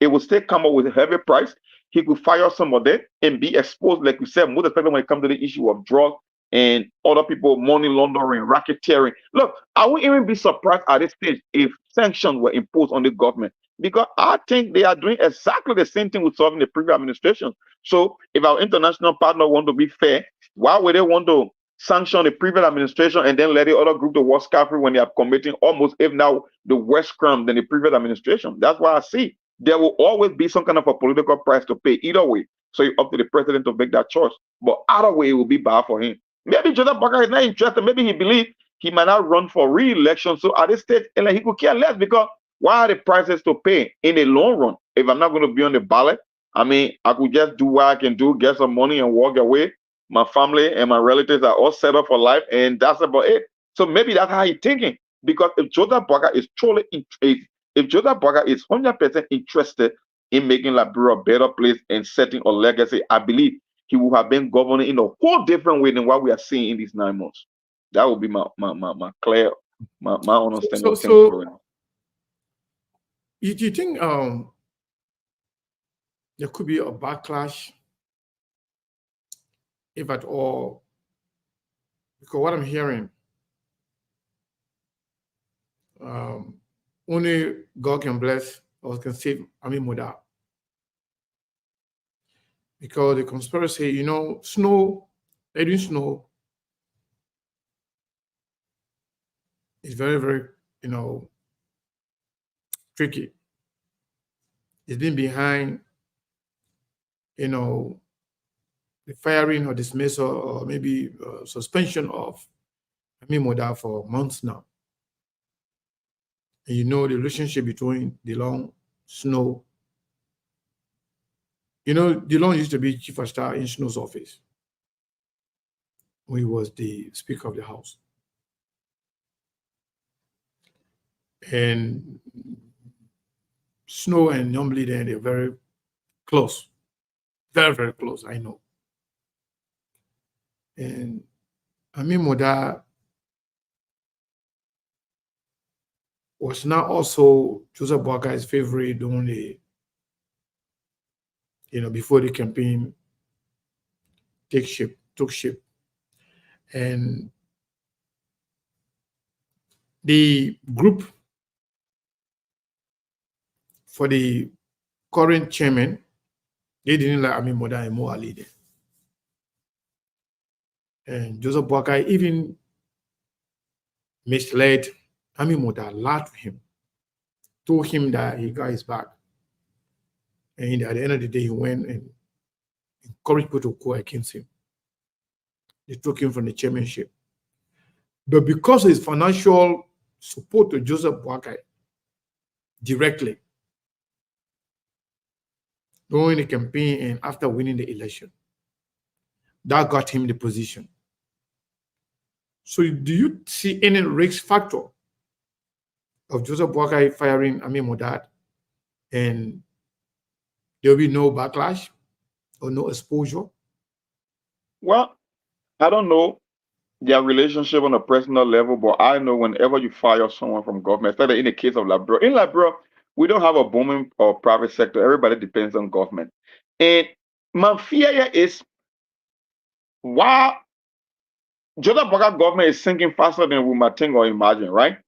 It will still come up with a heavy price. He could fire some of them and be exposed, like we said, most especially when it comes to the issue of drugs and other people money laundering, racketeering. Look, I wouldn't even be surprised at this stage if sanctions were imposed on the government because I think they are doing exactly the same thing with solving the previous administration. So if our international partner want to be fair, why would they want to sanction the previous administration and then let the other group to work scot-free when they are committing almost, if now, the worst crime than the previous administration? That's why I see there will always be some kind of a political price to pay either way. So it's up to the president to make that choice. But either way, it will be bad for him. Maybe Joseph Boakai is not interested. Maybe he believes he might not run for re-election. So at this stage, he could care less because why are the prices to pay in the long run? If I'm not going to be on the ballot, I mean, I could just do what I can do, get some money and walk away. My family and my relatives are all set up for life, and that's about it. So maybe that's how he's thinking. Because if Joseph Boakai is truly if Joseph Boakai is 100% interested in making Liberia a better place and setting a legacy, I believe he would have been governing in a whole different way than what we are seeing in these 9 months. That would be my clear my understanding So, of things so going on. you think there could be a backlash, if at all, because what I'm hearing, um, only God can bless or can save Ami Moda. Because the conspiracy, snow, Edwin Snow is very, very, you know, tricky. He's been behind, you know, the firing or dismissal or maybe suspension of Ami Moda for months now. And the relationship between DeLong, Snow. DeLong used to be chief of staff in Snow's office when he was the Speaker of the House. And Snow and Young Leader, they're very close. Very, very close, I know. And Ami Moda was now also Joseph Boakai's favorite during before the campaign took shape. And the group for the current chairman, they didn't like Ami Moda and Mo Ali there. And Joseph Boakai even misled Ami Moda, lied to him, told him that he got his back. And at the end of the day, he went and encouraged people to go against him. They took him from the chairmanship. But because of his financial support to Joseph Boakai directly during the campaign and after winning the election, that got him the position. So do you see any risk factor of Joseph Boakai firing Ami Moda and there will be no backlash or no exposure? Well, I don't know their relationship on a personal level, but I know whenever you fire someone from government, especially in the case of Liberia, in Liberia, we don't have a booming or private sector. Everybody depends on government. And my fear here is why Joseph Boakai government is sinking faster than we might think or imagine, right?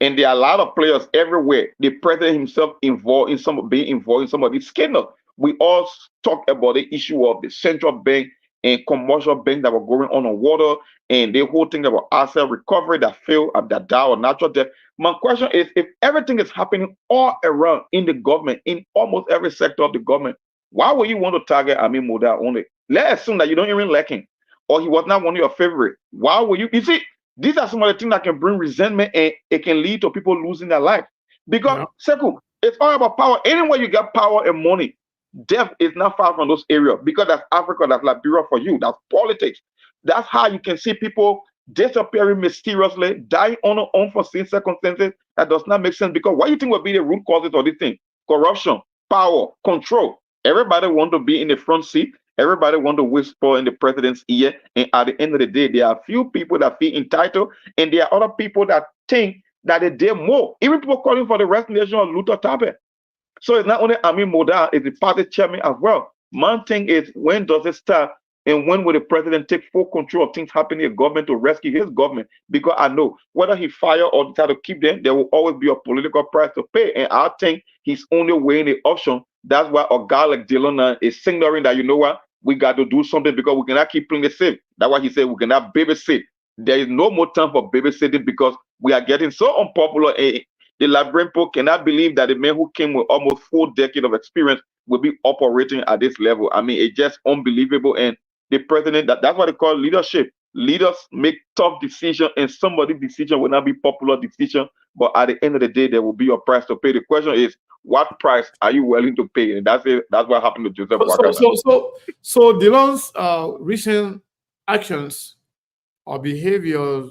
And there are a lot of players everywhere. The president himself being involved in some of these scandals. We all talk about the issue of the central bank and commercial bank that were going on water, and the whole thing about asset recovery that failed at that Dow or natural death. My question is, if everything is happening all around in the government, in almost every sector of the government, why would you want to target Ami Moda only? Let's assume that you don't even like him, or he was not one of your favorite. Why would you? You see, these are some of the things that can bring resentment and it can lead to people losing their life. Because, Seku, it's all about power. Anywhere you get power and money, death is not far from those areas because that's Africa, that's Liberia for you, that's politics. That's how you can see people disappearing mysteriously, dying on unforeseen circumstances that does not make sense. Because what do you think will be the root causes of this thing? Corruption, power, control. Everybody want to be in the front seat. Everybody want to whisper in the president's ear. And at the end of the day, there are a few people that feel entitled, and there are other people that think that they did more. Even people calling for the resignation of Luther Tabe. So it's not only Ami Moda, it's the party chairman as well. My thing is, when does it start? And when will the president take full control of things happening in government to rescue his government? Because I know whether he fire or try to keep them, there will always be a political price to pay. And I think he's only weighing the option. That's why a guy like Dylan is signaling that, you know what, we got to do something because we cannot keep playing it safe. That's why he said we cannot babysit. There is no more time for babysitting because we are getting so unpopular. The Liberian people cannot believe that the man who came with almost 4 decades of experience will be operating at this level. I mean, it's just unbelievable. And the president, that's what they call leadership. Leaders make tough decisions, and somebody's decision will not be popular decision. But at the end of the day, there will be a price to pay. The question is, what price are you willing to pay? And that's it. That's what happened to Joseph Boakai. So Dylan's recent actions or behavior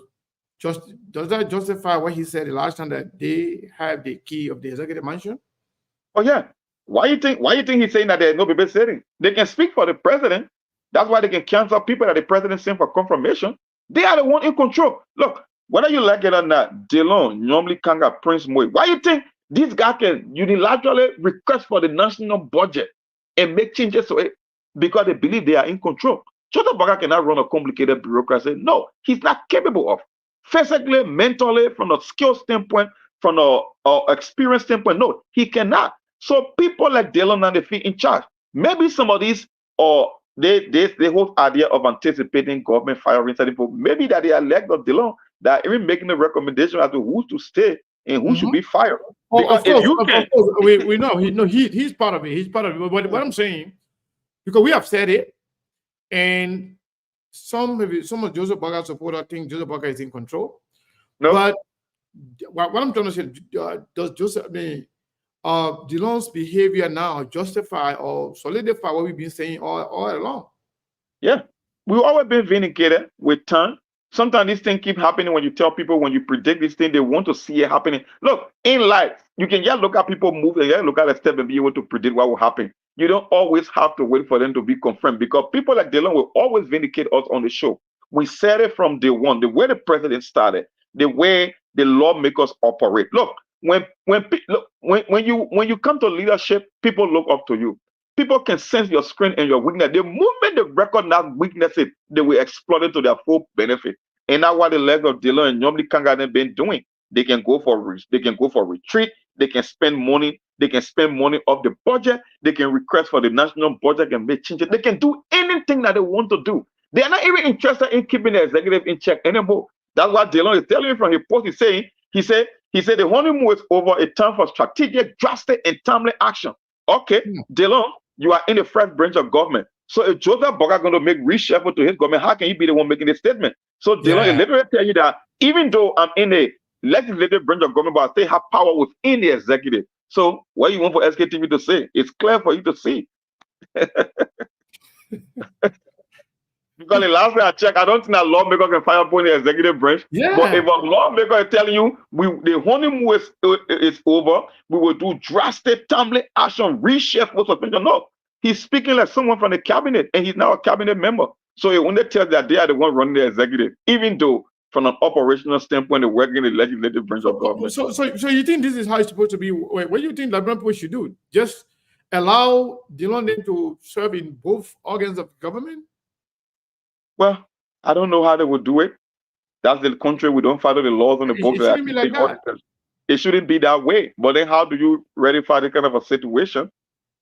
does that justify what he said the last time that they have the key of the executive mansion? Oh yeah. Why you think he's saying that there's no babysitting? They can speak for the president. That's why they can cancel people that the president sent for confirmation. They are the one in control. Look, whether you like it or not, Delon, normally Kanga, Prince Moy. Why you think this guy can unilaterally request for the national budget and make changes to it? Because they believe they are in control. Joseph Baga cannot run a complicated bureaucracy. No, he's not capable of. Physically, mentally, from a skill standpoint, from a experience standpoint, no, he cannot. So people like Delon and the feel in charge. Maybe some of these or they whole idea of anticipating government firing certain people. Maybe that they elect of Delon that even making a recommendation as to who to stay and who should be fired. Oh, Because of if course, you of can, course, we know he's part of it. He's part of it. But what I'm saying, because we have said it, and some of Joseph Baga supporters think Joseph Baga is in control. no, But what I'm trying to say, does Joseph, Delon's behavior now justify or solidify what we've been saying all along? yeah, we've always been vindicated with time. Sometimes these things keep happening when you tell people, when you predict this thing, they want to see it happening. Look, in life, you can just look at people move and just look at a step and be able to predict what will happen. You don't always have to wait for them to be confirmed because people like Delon will always vindicate us on the show. We said it from day one, the way the president started, the way the lawmakers operate. Look, when you come to leadership, people look up to you. People can sense your strength and your weakness. The moment they recognize weaknesses, they will exploit it to their full benefit. And that's what the legs of Dylan and normally Kanga have been doing. They can go for retreat. They can spend money. They can spend money off the budget. They can request for the national budget and make changes. They can do anything that they want to do. They are not even interested in keeping the executive in check anymore. That's what Dylan is telling you from his post. He said the honeymoon is over. A time for strategic, drastic, and timely action. Okay, Dylan, you are in the first branch of government. So if Joseph Boga going to make reshuffle to his government, how can you be the one making the statement? So Dylan is literally telling you that even though I'm in a legislative branch of government, but I still have power within the executive. So what you want for SKTV to say? It's clear for you to see. Because the last time I checked, I don't think that lawmaker can fire upon the executive branch. Yeah. But if a lawmaker is telling you the honeymoon is over, we will do drastic, timely action, reshuffle suspension. No, he's speaking like someone from the cabinet, and he's now a cabinet member. So when they tell that they are the one running the executive, even though from an operational standpoint, they work in the legislative branch of government. So you think this is how it's supposed to be? What do you think Liberian people should do? Just allow Dylan to serve in both organs of government? Well, I don't know how they would do it. That's the country. We don't follow the laws on the books. It shouldn't be like that. It shouldn't be that way. But then how do you rectify this kind of a situation?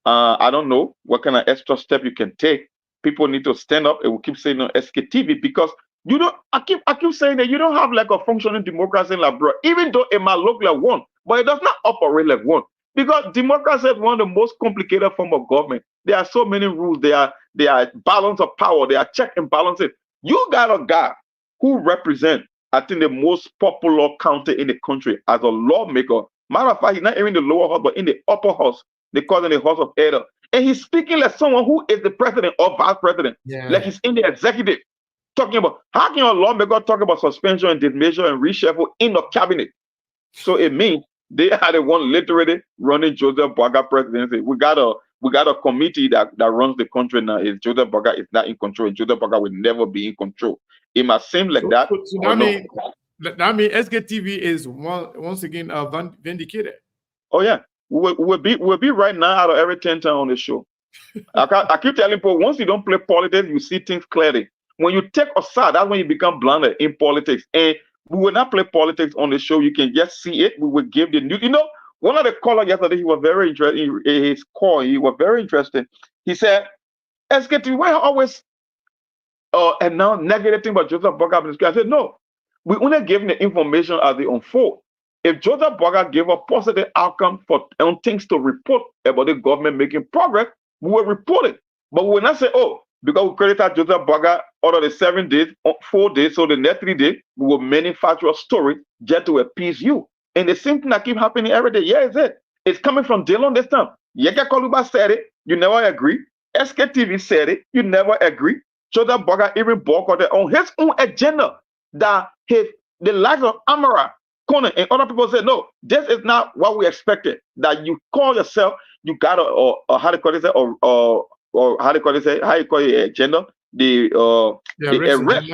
I don't know what kind of extra step you can take. People need to stand up and we keep saying on SKTV because you don't. I keep saying that you don't have like a functioning democracy in Liberia, even though it might look like one, but it does not operate like one. Because democracy is one of the most complicated form of government. There are so many rules. There are balance of power. There are check and balances. You got a guy who represents, I think, the most popular county in the country as a lawmaker. Matter of fact, he's not even in the lower house, but in the upper house. They call it the House of Elder. And he's speaking like someone who is the president or vice president. Yeah. Like he's in the executive. Talking about, how can a lawmaker talk about suspension and dismissal and reshuffle in the cabinet? So it means they are the one literally running Joseph Boga presidency. We got a committee that runs the country now. Is Joseph Boga is not in control, and Joseph Boga will never be in control. It must seem like that. So that means SKTV is once again vindicated. Oh yeah, we'll be right now out of every 10 times on the show. I keep telling people, once you don't play politics, you see things clearly. When you take a side, that's when you become blinded in politics. And we will not play politics on the show. You can just see it. We will give the news. You know, one of the callers yesterday, he was very interested in his call. He was very interested. He said, SKT, why always and now negative thing about Joseph Boga? I said, no, we only give the information as they unfold. If Joseph Boga gave a positive outcome on things to report about the government making progress, we will report it. But we will not say, oh, because we credited Joseph Boga out of the 7 days, 4 days, so the next 3 days, we will manufacture a story just to appease you. And the same thing that keep happening every day. Yeah, is it? It's coming from Dylan this time. Yeka Koluba said it, you never agree. SKTV said it, you never agree. Joseph Boga even boycotted on his own agenda that the likes of Amara, Conan, and other people said, no, this is not what we expected. That you call yourself, you got how do you call it, or how do you call it, how you call it agenda? The arrest.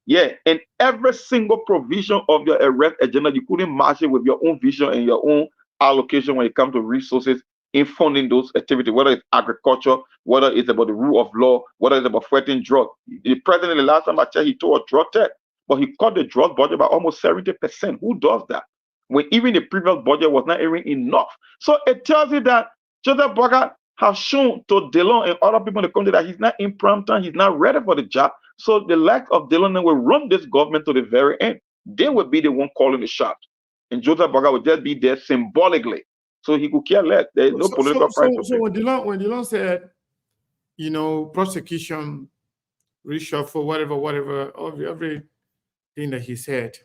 Yeah, and every single provision of your arrest agenda, you couldn't match it with your own vision and your own allocation when it comes to resources in funding those activities, whether it's agriculture, whether it's about the rule of law, whether it's about fighting drug. The president, the last time I checked, he told a drug tech, but he cut the drug budget by almost 70%. Who does that? When even the previous budget was not even enough. So it tells you that Joseph Boga has shown to DeLong and other people in the country that he's not in prime time, he's not ready for the job. So the lack of DeLong will run this government to the very end. They will be the one calling the shots. And Joseph Boga will just be there symbolically. So he could care less. There is no political price to So pay. when Dylan said, prosecution, reshuffle, whatever, everything that he said,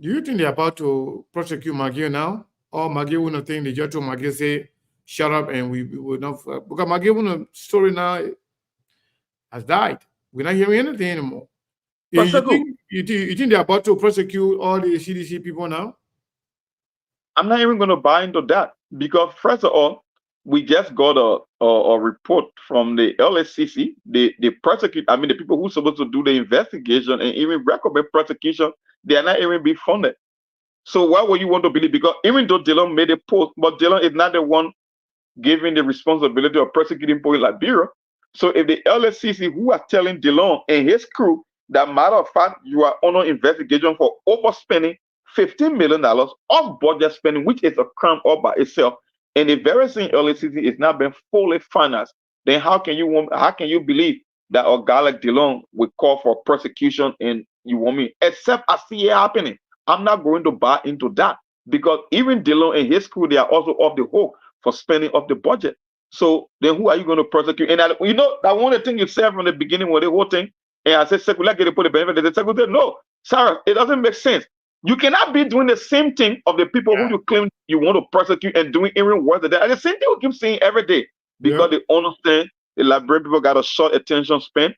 do you think they're about to prosecute McGill now? Or McGill will not think the judge told McGill say, shut up and we will not, because McGill story now has died. We're not hearing anything anymore. You think they're about to prosecute all the CDC people now? I'm not even going to buy into that because, first of all, we just got a report from the LSCC. They prosecute, I mean, the people who are supposed to do the investigation and even recommend prosecution, they are not even being funded. So why would you want to believe? Because even though Dylan made a post, but Dylan is not the one giving the responsibility of prosecuting people in Liberia. So if the LSCC who are telling Dylan and his crew that, matter of fact, you are under investigation for overspending $15 million of budget spending, which is a crime all by itself, and the very same LSCC is not being fully financed, then how can you believe that a guy like Dylan will call for prosecution and you want me? Except I see it happening. I'm not going to buy into that because even Dylan and his crew, they are also off the hook for spending of the budget. So then who are you going to prosecute? And that one of the thing you said from the beginning with the whole thing, and I said, let's get to put the benefit. The second said, no, Sarah, it doesn't make sense. You cannot be doing the same thing of the people who you claim you want to prosecute and doing even worse than that. And the same thing we keep saying every day because they understand the Liberian people got a short attention span.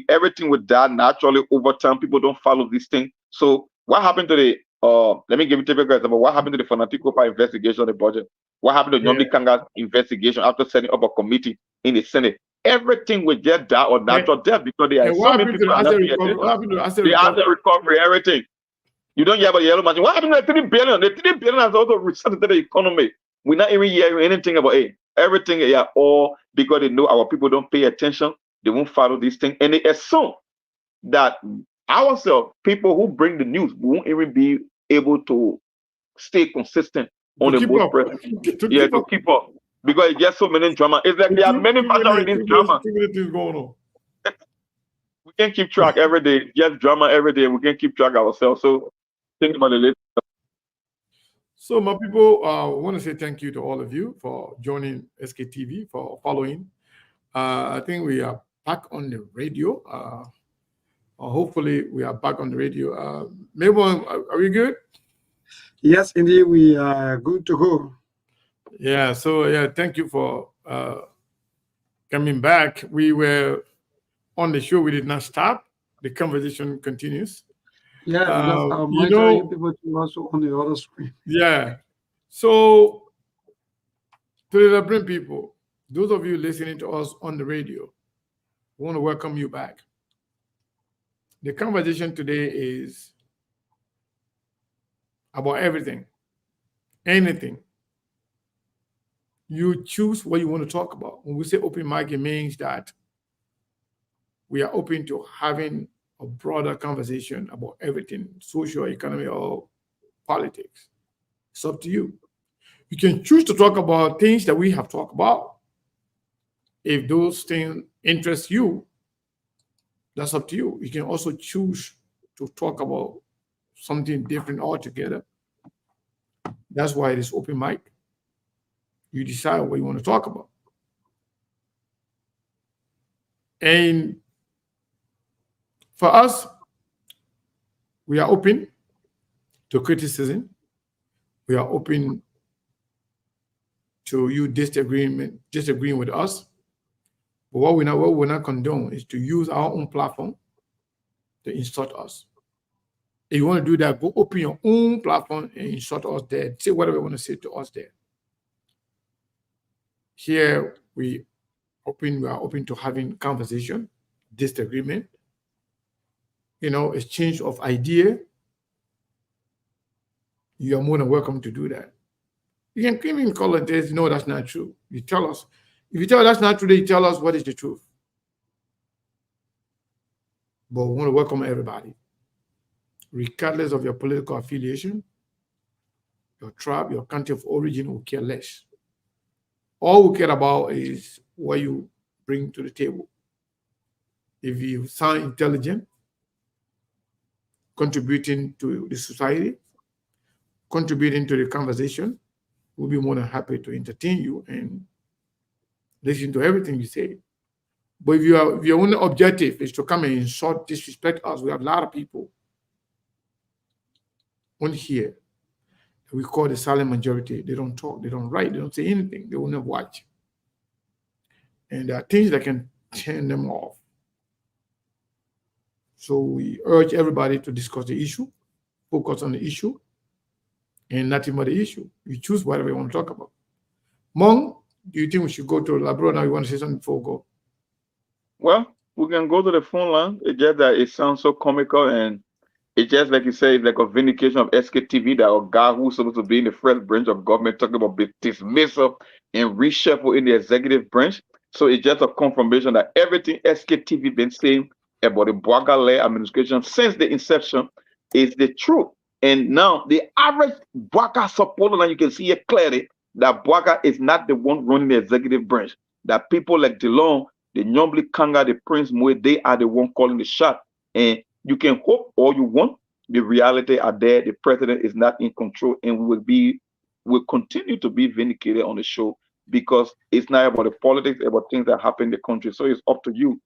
Everything with that naturally over time. People don't follow these things. So what happened to the let me give you a typical example. What happened to the Fanaticopa investigation on the budget? What happened to Nyomdi Kanga's investigation after setting up a committee in the Senate? Everything will just die or natural death because there are so many people that have the asset recovery, everything. You don't hear about the yellow machine. What happened to the 3 billion? The 3 billion has also resettled the economy. We're not even hearing anything about it. Everything, all because they know our people don't pay attention. They won't follow these things. And they assume that ourselves, people who bring the news, won't even be able to stay consistent on the most press. To keep up. Because it's just so many drama. It's like there are many factors in drama. We can keep track every day. Just drama every day. We can keep track ourselves. So think about it later. So my people, I want to say thank you to all of you for joining SKTV, for following. I think we are back on the radio. Hopefully we are back on the radio. Melbourne, are we good? Yes, indeed, we are good to go. Yeah, so thank you for coming back. We were on the show, we did not stop. The conversation continues. Yeah, because I'm monitoring people to also on the other screen. Yeah. So to the Liberian people, those of you listening to us on the radio, we want to welcome you back. The conversation today is about everything, anything. You choose what you want to talk about. When we say open mic, it means that we are open to having a broader conversation about everything, social, economy, or politics. It's up to you. You can choose to talk about things that we have talked about. If those things interest you, that's up to you. You can also choose to talk about something different altogether. That's why it is open mic. You decide what you want to talk about. And for us, we are open to criticism. We are open to you disagreeing with us. But what we're not condone is to use our own platform to insult us. If you want to do that, go open your own platform and insult us there. Say whatever you want to say to us there. Here we are open to having conversation, disagreement, exchange of idea, you are more than welcome to do that. You can come in call it this. No, that's not true. You tell us. If you tell us that's not true, then you tell us what is the truth. But we want to welcome everybody, regardless of your political affiliation, your tribe, your country of origin, we care less. All we care about is what you bring to the table. If you sound intelligent, contributing to the society, contributing to the conversation, we'll be more than happy to entertain you and listen to everything you say. But if your only objective is to come and insult, disrespect us, we have a lot of people on here that we call the silent majority. They don't talk, they don't write, they don't say anything, they will not watch. And there are things that can turn them off. So we urge everybody to discuss the issue, focus on the issue, and nothing but the issue. You choose whatever you want to talk about. Mong, do you think we should go to Labro now? You want to say something before we go? Well, we can go to the phone line. It's just that it sounds so comical, and it's just like you say, it's like a vindication of SKTV that a guy who's supposed to be in the first branch of government talking about dismissal and reshuffle in the executive branch. So it's just a confirmation that everything SKTV been saying about the Bwagale administration since the inception is the truth. And now the average Bwaga supporter, and you can see it clearly that Bwaga is not the one running the executive branch. That people like DeLong, the Nyombli Kanga, the Prince Moe, they are the one calling the shot. And you can hope all you want. The reality are there. The president is not in control, and will continue to be vindicated on the show because it's not about the politics, it's about things that happen in the country. So it's up to you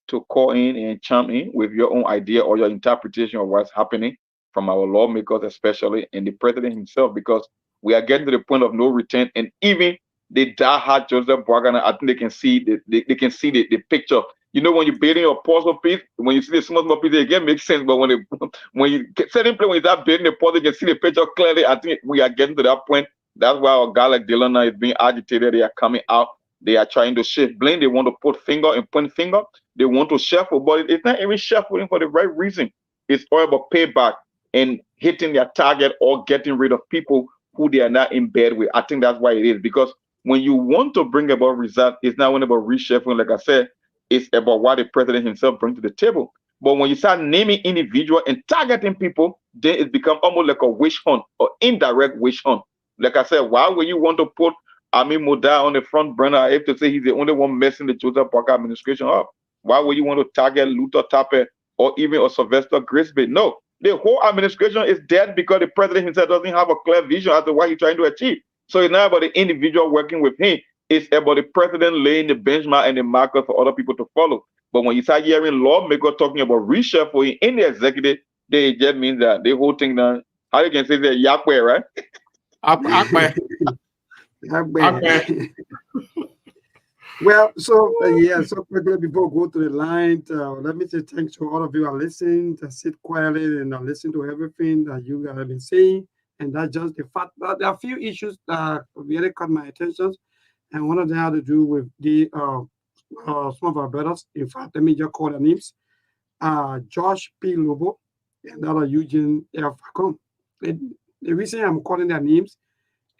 to call in and chime in with your own idea or your interpretation of what's happening from our lawmakers, especially, and the president himself, because we are getting to the point of no return. And even the diehard Joseph Boagana, I think they can see they can see the picture. You know, when you're building your puzzle piece, when you see the small piece, it again makes sense. But when you get certain place when you start building the puzzle, you can see the picture clearly. I think we are getting to that point. That's why a guy like Dylan now is being agitated. They are coming out. They are trying to shift blame. They want to put finger and point finger. They want to shuffle, but it's not even shuffling for the right reason. It's all about payback and hitting their target or getting rid of people who they are not in bed with. I think that's why it is. Because when you want to bring about results, it's not only about reshuffling, like I said, it's about what the president himself brings to the table. But when you start naming individual and targeting people, then it becomes almost like a witch hunt or indirect witch hunt. Like I said, why would you want to put Amin Moda on the front burner? I have to say he's the only one messing the Joseph Parker administration up. Why would you want to target Luther Tappe or even a Sylvester Grisby? No, the whole administration is dead because the president himself doesn't have a clear vision as to what he's trying to achieve. So it's not about the individual working with him. It's about the president laying the benchmark and the marker for other people to follow. But when you start hearing lawmakers talking about reshuffling in the executive, they just means that the whole thing now, how you can say that Yakwe, right? Well, so yeah, so quickly before we go to the line, let me say thanks to all of you who are listening, to sit quietly and listen to everything that you guys have been saying. And that's just the fact that there are a few issues that really caught my attention. And one of them had to do with the some of our brothers. In fact, let me just call their names. Josh P. Lobo and other Eugene F. Facon. The reason I'm calling their names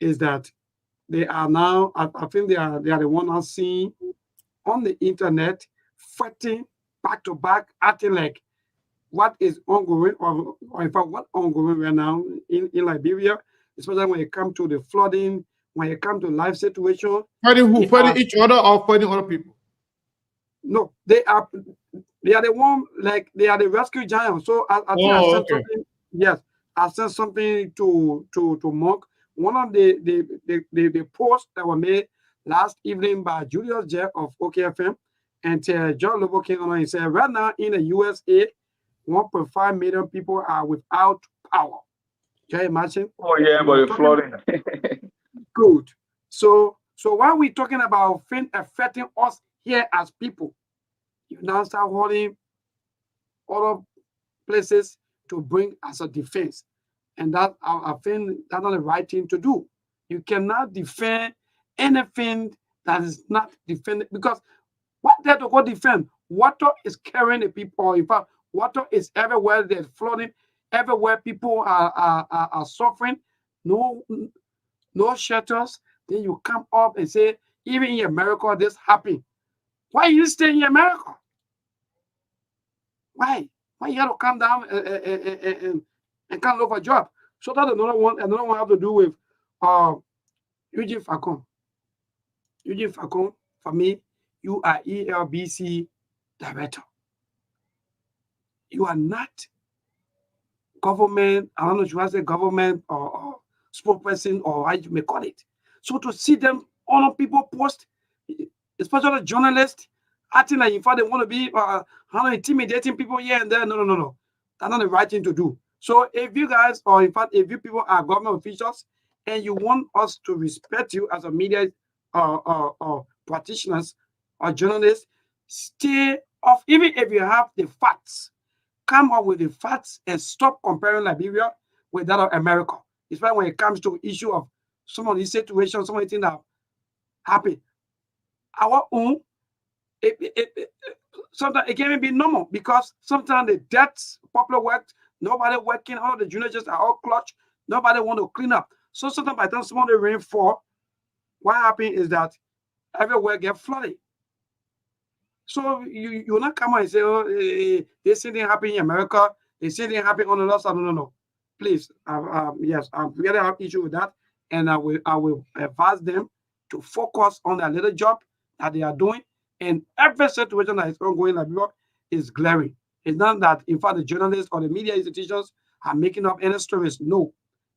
is that they are now, I think they are the one I'm seeing on the internet fighting back to back, acting like what is ongoing, or in fact, what ongoing right now in Liberia, especially when it comes to the flooding, when it comes to life situation. Fighting who? Fighting each other or fighting other people? No, they are the one, like they are the rescue giants. So I think I sent something. Yes, I sent something to Monk. One of the posts that were made last evening by Julius Jeff of OKFM, and John Lobo came on and said, right now in the USA, 1.5 million people are without power. Can you imagine? Oh yeah, but it's flooding. Good. So while we're talking about things affecting us here as people, you now start holding other places to bring as a defense. And that I think that's not the right thing to do. You cannot defend anything that is not defended, because what there to go defend? Water is carrying the people. In fact, Water is everywhere. There's flooding everywhere. People are suffering. No, no shelters. Then you come up and say, even in America, this happened. Why you stay in America? Why? Why you got to come down and can't look for a job? So that's another one. Another one have to do with uh, Eugene Facon. Eugene Facon, for me, you are ELBC director. You are not government, I don't know if you want to say government or spokesperson or how you may call it. So to see them honor people post, especially journalists, acting like in fact they want to be intimidating people here and there. No, no, no, no. That's not the right thing to do. So if you guys, or in fact, if you people are government officials and you want us to respect you as a media practitioners or journalists, stay off, even if you have the facts, come up with the facts and stop comparing Liberia with that of America. Especially when it comes to issue of some of these situations, some of the things that happen. Our own, sometimes it can be normal because sometimes the debts, popular work, nobody working, all the juniors just are all clutch, nobody want to clean up. So sometimes by the time some of the rain fall, what happens is that everywhere get flooded. So you will not come out and say, oh, this thing happen in America, this thing happen on the other side. No, no, no. Please, yes, I'm really have issue with that, and I will advise them to focus on their little job that they are doing. And every situation that is ongoing in Liberia is glaring. It's not that, in fact, the journalists or the media institutions are making up any stories. No.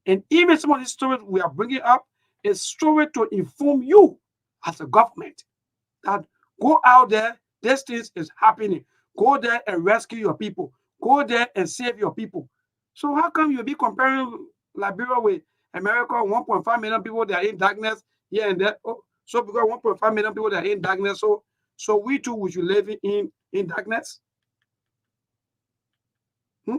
And even some of these stories we are bringing up is story to inform you as a government that go out there, this thing is happening. Go there and rescue your people. Go there and save your people. So how come you'll be comparing Liberia with America? 1.5 million people that are in darkness here and there. Oh, so because 1.5 million people that are in darkness, so we too we should live in darkness. Hmm?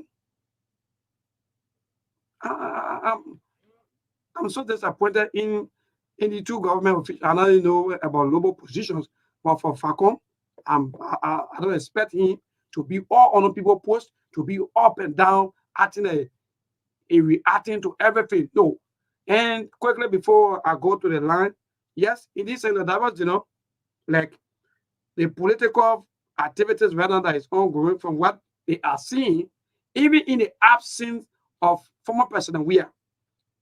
I'm so disappointed in the two government officials. I don't know about global positions, but for Facon, I don't expect him to be all on people post, to be up and down, acting a reacting to everything. No. And quickly before I go to the line, yes, it is in the diverse, like the political activities rather that is ongoing from what they are seeing, even in the absence of former President Weah,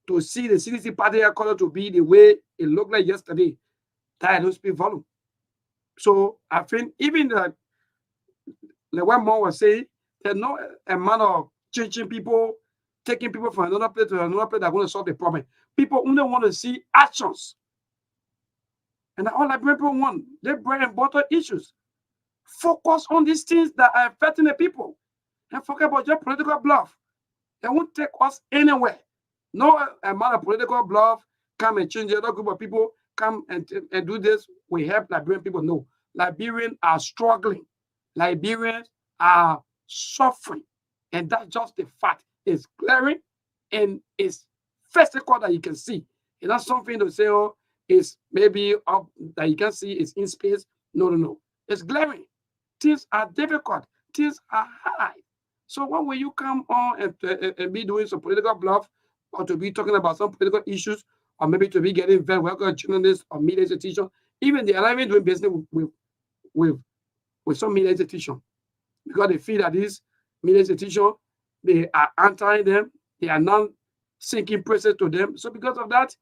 to see the CDC party color to be the way it looked like yesterday, that don't speak volume. So I think even like what Mo was saying, there's no amount of changing people, taking people from another place to another place that are going to solve the problem. People only want to see actions. And all like people want, they bread and butter issues. Focus on these things that are affecting the people. And forget about your political bluff. They won't take us anywhere. No amount of political bluff come and change the other group of people, come and do this. We help Liberian people. No. Liberians are struggling. Liberians are suffering. And that's just the fact. It's glaring and it's physical that you can see. It's not something to say, oh, it's maybe up that you can see, it's in space. No, no, no. It's glaring. Things are difficult. Things are hard. So when will you come on and be doing some political bluff or to be talking about some political issues or maybe to be getting very welcome journalists or media institutions? Even they are not even doing business with, with some media institution because they feel that these media institutions, they are answering them. They are not sinking praises to them. So because of that,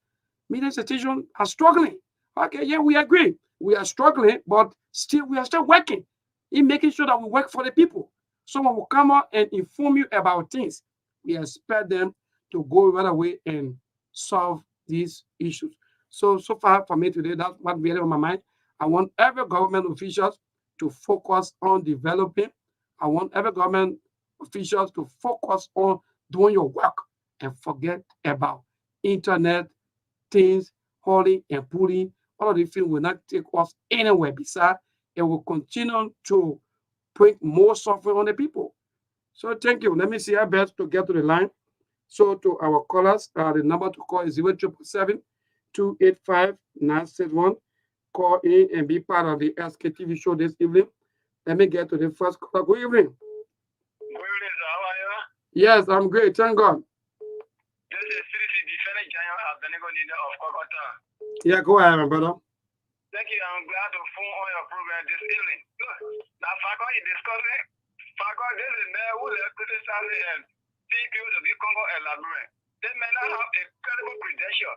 media institutions are struggling. Okay, yeah, we agree. We are struggling, but still we are still working in making sure that we work for the people. Someone will come out and inform you about things. We expect them to go right away and solve these issues. So far for me today, that's what really on my mind. I want every government officials to focus on developing. I want every government officials to focus on doing your work and forget about internet things, hauling and pulling. All of these things will not take us anywhere besides it will continue to bring more suffering on the people. So thank you. Let me see how best to get to the line. So to our callers, the number to call is 0777 285 961. Call in and be part of the SKTV show this evening. Let me get to the first caller. Good evening. Yes, I'm great. Thank God. This is CDC Defendant General Abednego Leader of Kokota. Yeah, go ahead, my brother. Thank you. I'm glad to phone on your program this evening. Good. Now, Fagon, you discussing. Fagon, this is man who left criticizing and seeing people to be Congo and Liberian. They may not have a credible credential.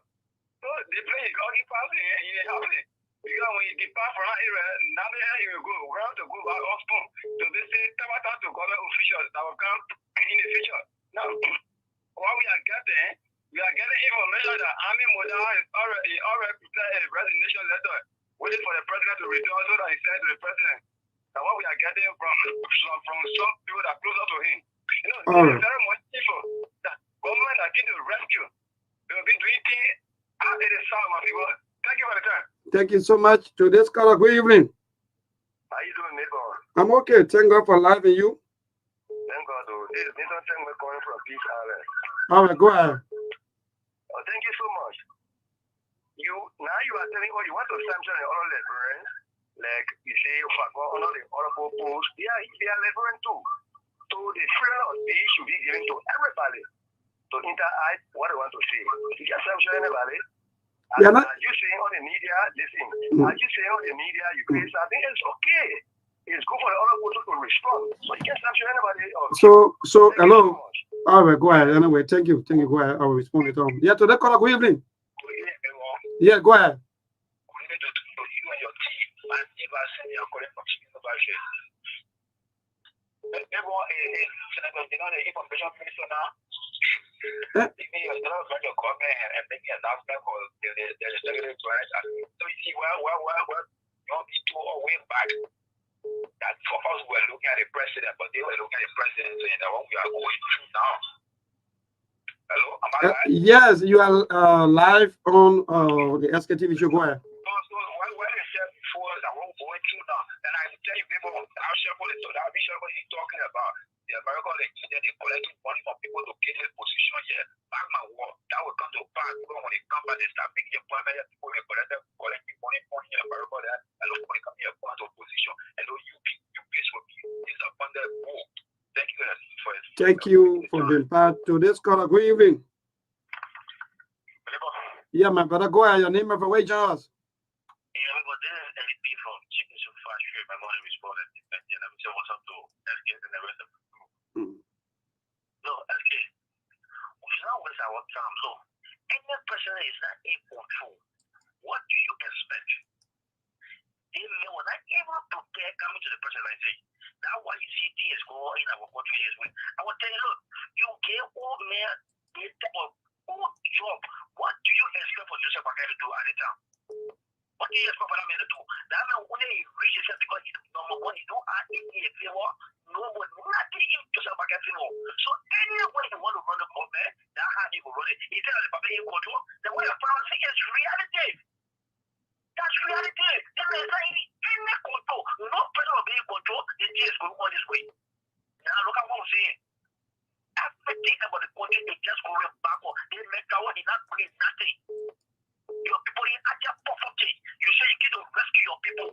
So they play a hockey pass in a house. Because when you depart from that area, now they have you go. We have to go back on spoon. So they say, Tabata to government officials that will come in the future. Now, what we are getting information that Army Model is already prepared a resignation letter waiting for the president to return so that he sent to the president. And what we are getting from some people that are closer to him. You know, there is very much people that government are going to rescue. They will be doing things as it is sound, my people. Thank you for the time. Thank you so much. Today's caller, good evening. How you doing, neighbor? I'm okay. Thank God for life and you. Thank God, though. This is Nathan Tengwe calling from Peace Island. All right, go ahead. Oh, thank you so much. You are telling you want to sanction the other Liberians, like you say, under the honorable post. They are Liberian too. So the freedom of speech should be given to everybody to interact what they want to say. You can sanction anybody. As you saying on the media, listen. As you saying on the media, you create something. It's okay. It's good for the other person to respond. So you can sanction anybody. So hello. All right, go ahead. Anyway, thank you. Go ahead. I will respond to them. Yeah, today caller, good evening. Yeah, go ahead. That for us were looking at the president, but they were looking at the president saying that what we are going through now. Hello, am I live? Yes, you are live on the SKTV show. Go ahead. So what I said before that what we're going through now, and I tell you people, our shepherd is talking about the American they collecting money from people to get a position here. Back my war, that will come to pass when they come back, they start making employment, people will collecting money from here, America there, and look when they come here to position, and those you peace will be disappointed. Thank you for it. Thank you for being part to this caller. Good evening. Yeah, my brother, go ahead. Your name and from where you join us? Yeah, but this is LP from Chicken Soup Factory. My mother responded, and I'm saying what's up to SK and the rest of the group. No, SK, we should not waste our time. No, any person is not able to. What do you expect? They were not able to get coming to the personalization. That's why you see things going in our country is with. I will tell you, look, you get old man, this type of old job. What do you expect for Joseph Bakai to do at the time? What do you expect for that man to do? That man only reaches it because he's number one. You don't ask him a favor. No one, nothing in Joseph Bakai favor. So anyway you want to run the government, that's how you will run it. He tells the Papa in control. The way you're pronouncing is reality. That's reality. There is any control. No person will be in control. The day is going on this way. Now look at what I'm saying. Everything about the country is just going backward. They make our in not bring nothing. Your people in Aja poverty. You say you get to rescue your people.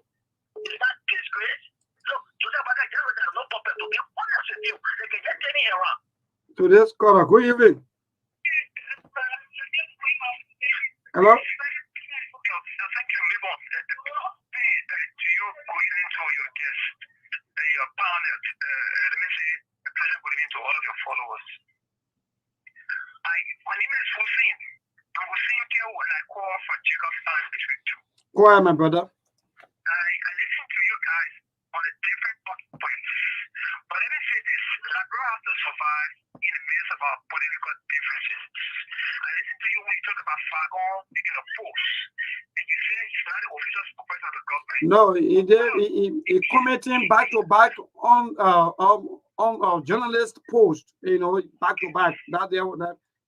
Is that disgrace? Look, Joseph Bakai just has no purpose to be honest with you. They can get any around. To this caller, good evening. Hello? Thank you, Libon. To you going into your guest, your panel, let me say, a pleasure going into all of your followers. My name is Hussein. I'm Hussein here when I call for Jacob's House District 2. Go ahead, my brother. I listen to you guys on a different points. But let me say this, Liberia has to survive in the midst of our political differences. I listen to you when you talk about Fagon taking a post, and you say he's not the official spokesperson of the government. No, he commenting back to back on journalist post, back to back.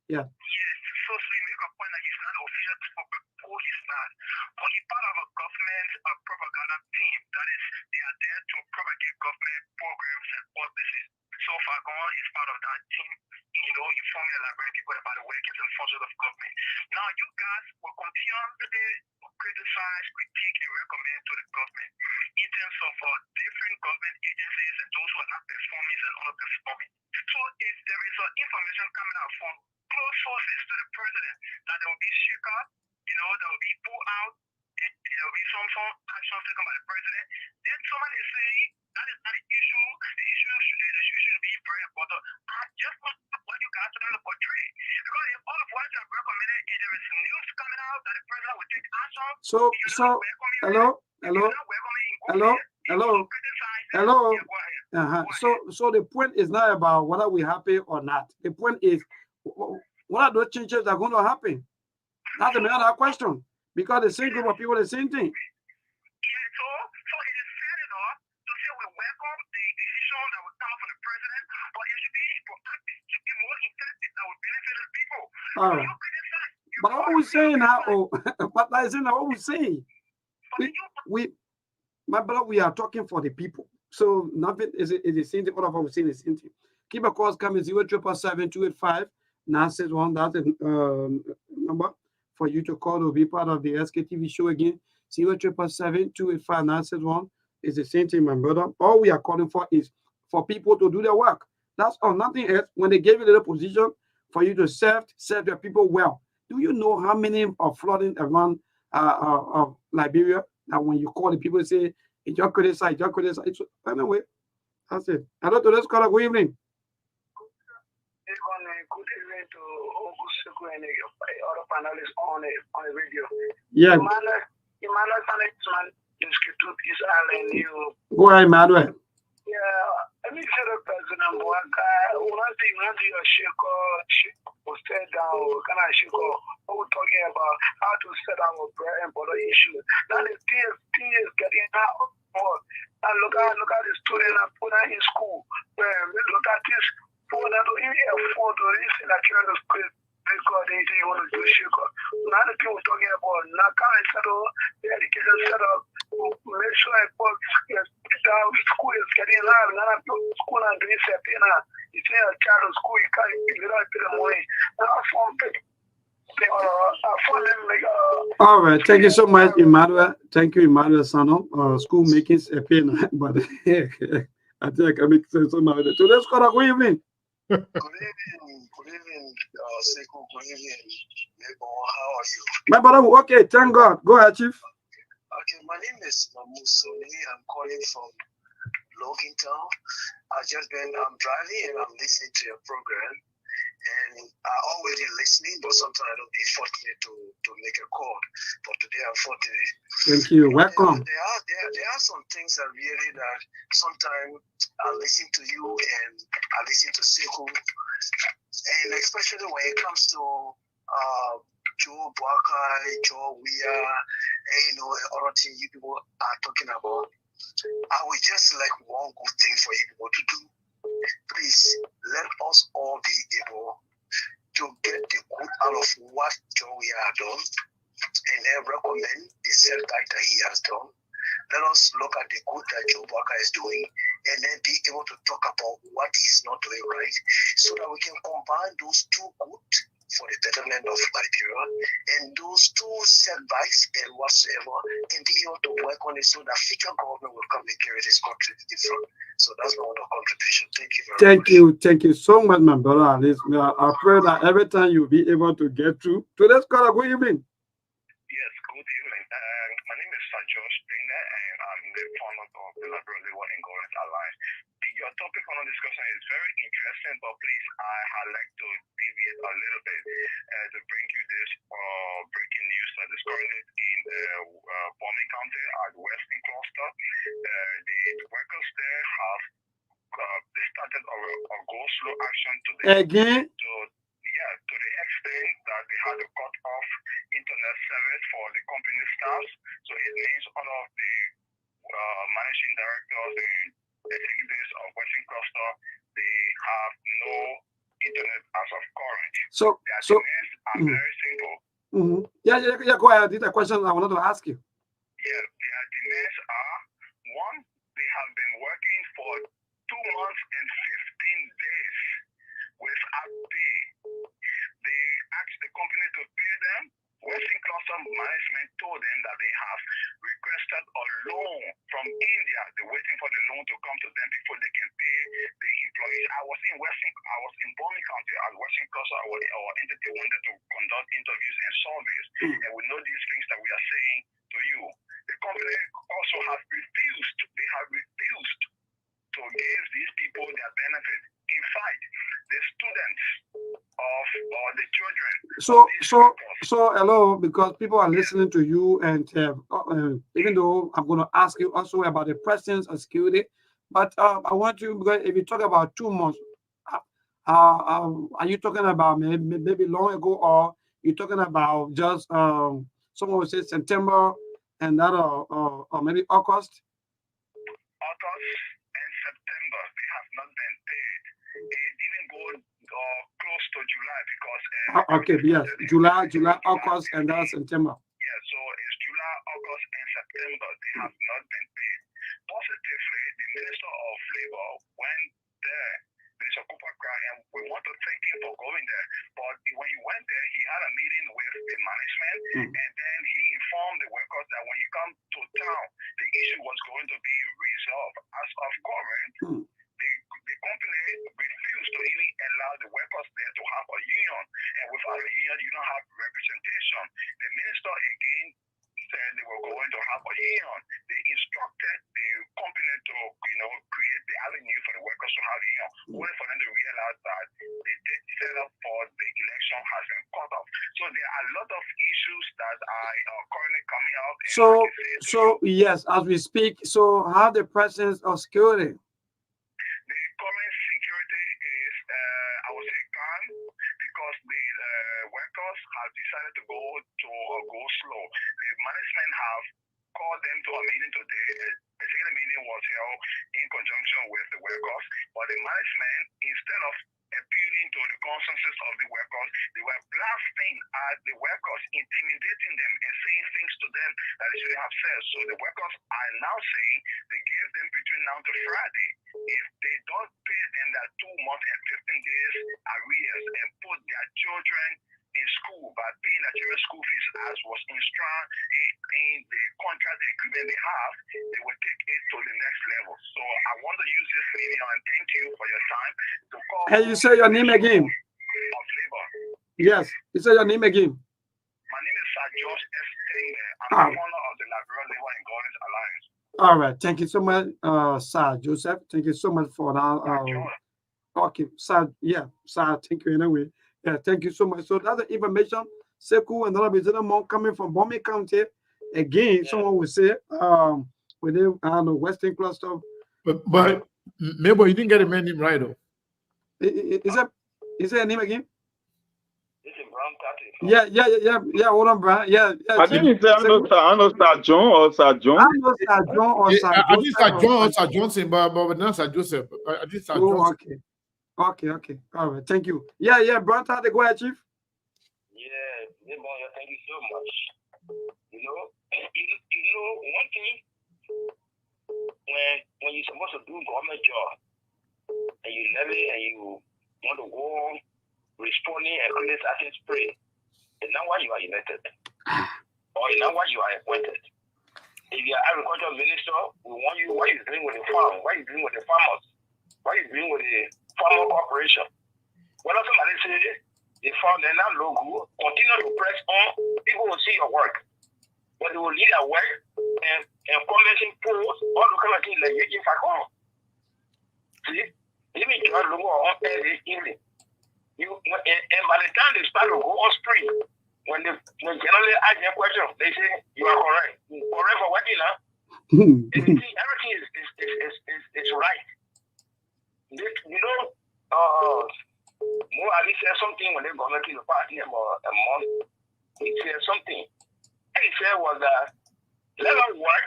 Yeah. Yes, so you make a point that he's not the official spokesperson. He's not. But he's part of a government propaganda team. That is, they are there to propagate government programs and policies. So Fagon is part of that team, informing the Liberian people about the workings and functions of government. Now, you guys will continue to criticize, critique, and recommend to the government in terms of different government agencies and those who are not performing and underperforming. So if there is some information coming out from close sources to the president that there will be shaker, there will be pull out, and there will be some actions taken by the president. Then someone is saying that is not the issue. The issue should be very important. I just want what you guys are trying to portray. Because if all of what you have recommended and there is news coming out that the president will take action, So the point is not about whether we happy or not. The point is, what are those changes that are going to happen? That's another question. Because the same group of people, the same thing. Yeah, so it is fair enough to say we welcome the decision that will come from the president, but it should be proactive, it should be more effective that will benefit the people. All right. But what we're saying now, but I say now what we're saying, my brother, we are talking for the people. So nothing is the same thing. All of us are saying the same thing. Keep a calls coming 077-285-961. That's the number for you to call to be part of the SKTV show again. 077-285-961 is the same thing, my brother. All we are calling for is for people to do their work. That's all, nothing else. When they gave you the position for you to serve their people well. Do you know how many are flooding around Liberia? That when you call the people, say, it's your criticize. Anyway, that's it. Hello to this caller. Good evening. Good evening to Ogusuku and the other panelists on the radio. Yeah. Emmanuel Panexman, is Island. Go ahead, Emmanuel. Yeah, let me say the president, Boaka, one thing, was said down, can I should go, talking about how to set our bread and butter issue. Now the thing is getting out more. And look at the student and put her in school. Look at this, for that to even afford to listen that you're in the school. Because they want to do sugar. Now the people talking about now come and settle the education setup. Make sure I put school is getting live. Now I'm school and doing something now. You say a child in school, you can't pay the money. Now all right, thank you so much, Emmanuel. Thank you, Emmanuel Sano. School making a pain, but I think I can make sense of it. So let's go. Good evening. Good evening, Sekou. Good evening, how are you? My brother, okay, thank God. Go ahead, Chief. Okay, my name is Mamusoni. I'm calling from Logantown. I'm driving and I'm listening to your program. And I'm already listening, but sometimes I don't be fortunate to make a call. But today I'm fortunate. Thank you. Welcome. There are some things that really that sometimes I listen to you and I listen to Sekou, and especially when it comes to Joe Boakai, Joe Weir, and other things you people are talking about. I would just like one good thing for you people to do. Please let us all be able to get the good out of what Joe Weir has done and then recommend the setback that he has done. Let us look at the good that Joe Boakai is doing and then be able to talk about what he's not doing right so that we can combine those two good for the betterment of Liberia and those two setbacks and whatsoever and be able to work on it so that future government will come and carry this country different. So that's my own contribution. Thank you very much. Thank you so much, my brother. I pray that every time you'll be able to get through. Today's caller, good evening. Yes, good evening. My name is Josh Dana, and I'm the founder of the Liberal Labor and Government Alliance. Your topic on the discussion is very interesting, but please, I'd like to deviate a little bit to bring you this breaking news that is currently in Bombing County at Western Cluster. The workers there have they started a go-slow action to the Again? To the extent that they had to cut off internet service for the company staff. So it means all of the managing directors and executives of Western Cluster, they have no internet as of current. Their demands are very simple. Yeah, go ahead. This is a question I wanted to ask you. Yeah, their demands are, one, they have been working for 2 months and 15 days without pay. They asked the company to pay them. Western Cluster management told them that they have requested a loan from India. They're waiting for the loan to come to them before they can pay the employees. I was in Bowman County at Western Coast. Our entity wanted to conduct interviews and surveys, and we know these things that we are saying to you. The company also has refused. They have refused to give these people their benefit. In fact, the students of or the children. So hello, because people are listening to you, and even though I'm going to ask you also about the presence of security, but I want you, because if you talk about 2 months, are you talking about maybe long ago, or you talking about just someone would say September and that or maybe August? August and September, they have not been paid. It didn't go close to July because. Okay, yes, July, August, and that's September. Yeah, so it's July, August, and September. They have not been paid. Positively, the Minister of Labor went there, Minister Cooper, and we want to thank him for going there. But when he went there, he had a meeting with the management, and then he informed the workers that when you come to town, the issue was going to be resolved. As of current, the company refused to even allow the workers there to have a union, and without a union, you don't have representation. The minister again said they were going to have a union. They instructed the company to, create the avenue for the workers to have a union, only for them to realize that the date set up for the election has been cut off. So there are a lot of issues that are currently coming out. So yes, as we speak, so how the presence of security? The current security is, I would say, calm, because the workers have decided to go slow. The management have called them to a meeting today. A second meeting was held in conjunction with the workers, but the management, instead of appealing to the consensus of the workers, they were blasting at the workers, intimidating them and saying things to them that they shouldn't have said. So the workers are now saying they give them between now to Friday. If they don't pay them that 2 months and 15 days arrears and put their children in school by paying their children's school fees as was instructed in the contract agreement they have, they will take it to the next level. So I want to use this video and thank you for your time to call. Hey, you say your name again? Of labor. Yes, you say your name again. My name is Sir George S. Taylor. I'm the owner of the Liberian Labor and Governance Alliance. All right, thank you so much, Sir Joseph. Thank you so much for that. Okay, Sir, yeah, Sir, thank you anyway. Yeah, thank you so much. So that's the information. Sekou and another visitor coming from Bowman County. Again, someone will say, within Western cluster. But maybe you didn't get a man name right though. Is that a name again? This is Brown 30. Yeah. Hold on, Brian. Yeah. I didn't say I know Sir John or Sir John. I know Sir John or Sir Joseph. I did Sir John or Sir Johnson, but not Sir Joseph. I did Sir Johnson. Okay. All right. Thank you. Yeah. Brian, go ahead, Chief. Yeah, thank you so much. You know, one thing, when you're supposed to do government job, and you levy and you want to go on responding and create certain spray, it's not why you are elected, or it's not why you are appointed. If you are agriculture minister, we want you, what you doing with the farm, what you doing with the farmers, what you doing with the farmer corporation. When somebody say they found their logo, continue to press on, people will see your work. But they will lead their work and commenting posts, all the kind of things like you back home. See? Even if you have logo on Thursday evening, and by the time they start to go on spring, when generally ask their question, they say you are correct. Correct for what you know? Everything is right. More Ali said something when they got to the party about a month. He said something. And he said was that let us work.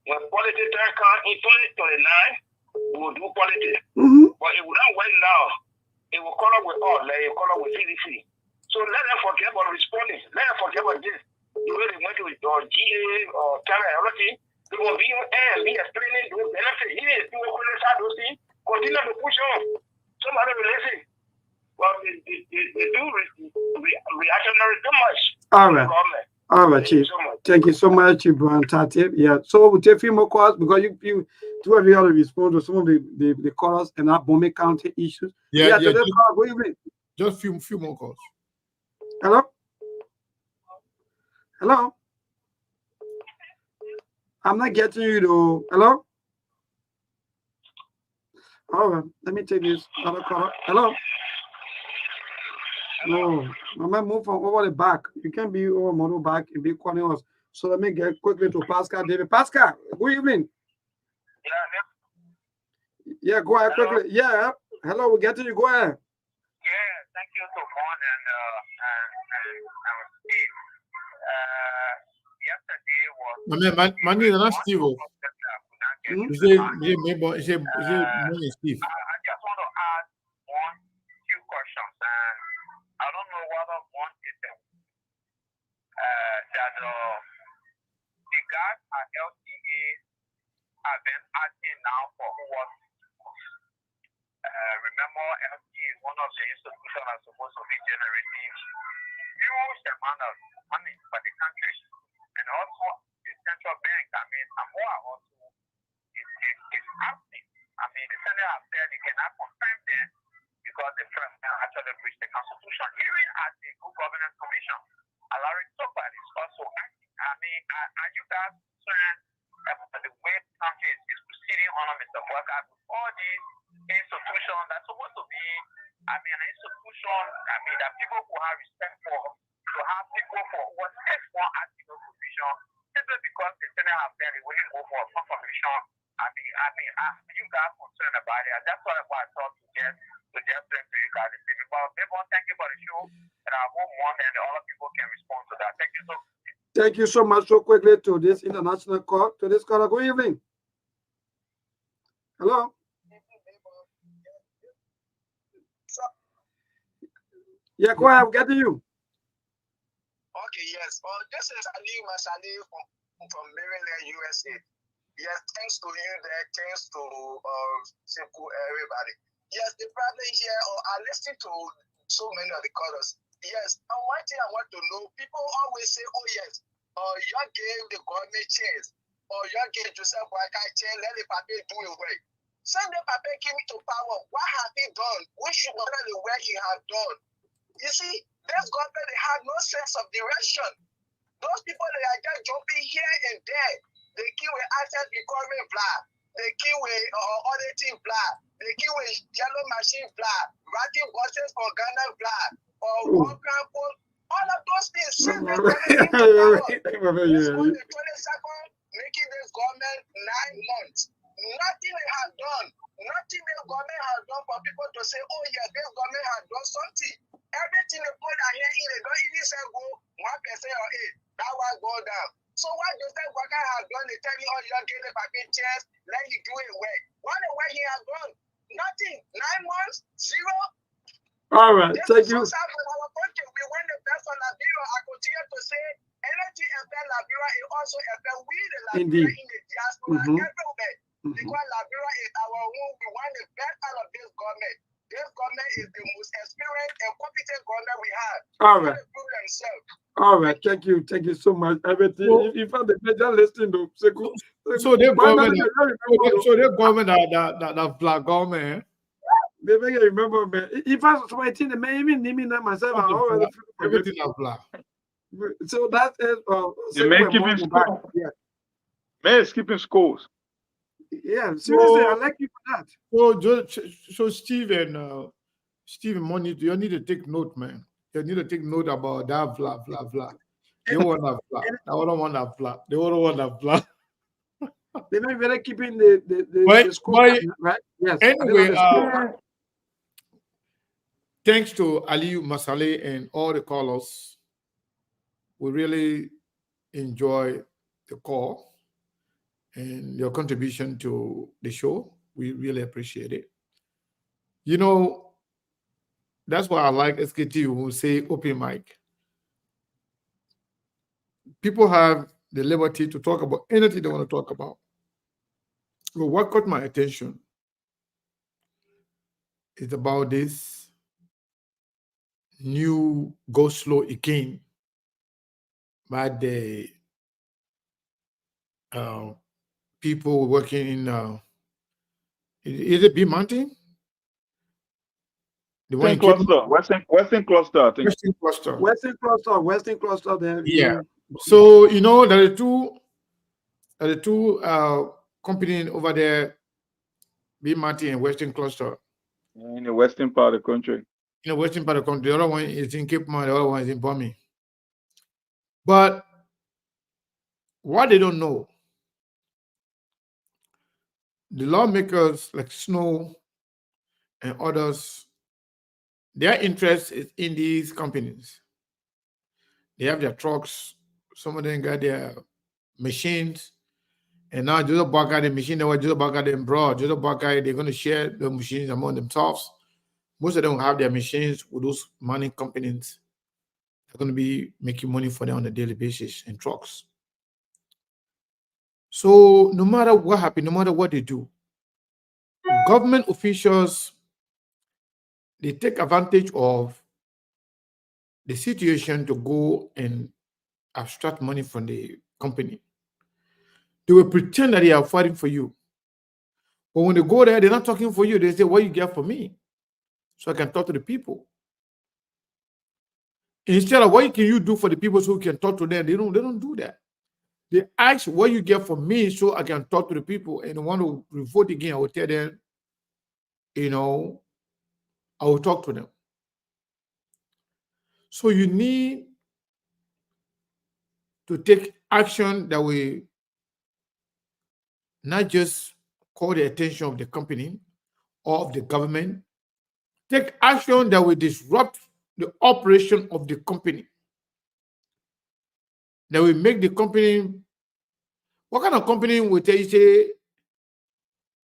When politics come in 2029, we will do politics. But it will not work now. It will call up with all, like it call up with CDC. So let them forget about responding. Let them forget about this. The way they went to your GA or Canada, everything, they will be on air, be explaining those benefits. Yes, you will criticize those things. Continue to push on. Somebody will listen. Well, they do reactionary too much. All right, Chief. Thank you so much, Brian Tati. Yeah, so we'll take a few more calls because two of you have to respond to some of the callers and our Bombay County issues. Yeah, To the call. Good evening. just few more calls. Hello? Hello? I'm not getting you though. Hello? All right, let me take this other caller. Hello? No, I might move from over the back. You can be over model back and be calling us. So let me get quickly to Pascal David. Pascal, good evening. Yeah, go ahead quickly. Yeah, hello, we're getting you. Go ahead. Yeah, thank you to Juan and Steve. Yesterday was. My name is not Steve. Hmm? Is Steve. I just want to ask one few questions, and I don't know whether one is that the guys at LTA have been asking now for who was. Remember, LTA is one of the institutions that's supposed to be generating huge amount of money for the country, and also the central bank. I mean, Samoa also is asking. I mean, the Senate has said they cannot confirm them because the president actually breached the Constitution. Even at the Good Governance Commission, Alaric Topa is also acting. I mean, are you guys concerned about the way the country is proceeding on Mr. Walker with all these institutions that's supposed to be, I mean, an institution, I mean, that people who have respect for, to have people for what takes one article provision, simply because the Senate have said they wouldn't go for a confirmation. I mean, you guys concerned about it. That's what I thought to just bring to you guys. Well, everyone, thank you for the show, and I hope one and the other people can respond to that. Thank you so much. Thank you so much. So quickly to this international call. To this caller, good evening. Hello. Yeah, go ahead. I'm getting you. Okay, yes. This is Ali Masali from Maryland, USA. Yes, thanks to you there. Thanks to Simple, everybody. Yes, the problem here, I listen to so many of the callers. Yes, and one thing I want to know, people always say, oh yes, you gave the government chance, or you gave Joseph Boakai chance, let the paper do it well. Send the paper came to power. What has he done? We should wonder the way he has done. You see, this government, they have no sense of direction. Those people, they are just jumping here and there. They kill with access becoming black. They kill with auditing black. They kill with yellow machine black. Writing buses for Ghana black. Or one campus. All of those things. Send the government into power. This on the 22nd, making this government 9 months. Nothing they have done. Nothing the government has done for people to say, oh yeah, this government has done something. Everything they put out here in, they don't even say go 1% or 8. That one go down. So what Joseph Walker has done, they tell me, oh, you're getting a paper chance, let him do it well. What the way he has done? Nothing. 9 months, zero. All right, thank you. Our country, we want the best on Liberia. I continue to say, energy affect Liberia, it also affect we the Liberia in the diaspora everywhere. Because Liberia is our home, we want the best out of this government. This government is the most experienced and competent government we have. All right. All right, thank you so much. Everything. So, if I'm the major listening to so their government, that black government. They make you remember, man. If I was writing the man, even naming that myself, I already everything is black. So that is the man keeping score. Yeah. Man is keeping scores. Yeah, seriously, I like you for that. So Steve and Money, you need to take note, man. You need to take note about that blah blah blah. They want that blah. I don't want that blah. They don't want that blah. They may be keeping the score, right? Yes. Anyway, thanks to Ali Masale and all the callers. We really enjoy the call and your contribution to the show. We really appreciate it. You know, that's why I like SKT who say open mic. People have the liberty to talk about anything they want to talk about. But what caught my attention is about this new go slow again by the people working in Is it B Mountain? The one Western in Cape cluster, Western cluster, I think. Western Cluster. Western cluster, they have Yeah. been. So there are two companies over there, B Mountain and Western Cluster. In the western part of the country. In the western part of the country. The other one is in Cape Mount, the other one is in Bomi. But what they don't know, the lawmakers like Snow and others, their interest is in these companies. They have their trucks, some of them got their machines, and now Joseph Barker, the machine that was Joseph Barker them brought, Joseph Barker, they're going to share the machines among themselves. Most of them have their machines with those mining companies. They're going to be making money for them on a daily basis in trucks. So no matter what happens, no matter what they do, government officials, they take advantage of the situation to go and abstract money from the company. They will pretend that they are fighting for you. But when they go there, they're not talking for you. They say, what you get for me? So I can talk to the people. Instead of what can you do for the people so you can talk to them, they don't do that. They ask what you get for me so I can talk to the people. And they want to vote again, I will tell them, I will talk to them. So you need to take action that will not just call the attention of the company or of the government. Take action that will disrupt the operation of the company. That will make the company. What kind of company will tell you say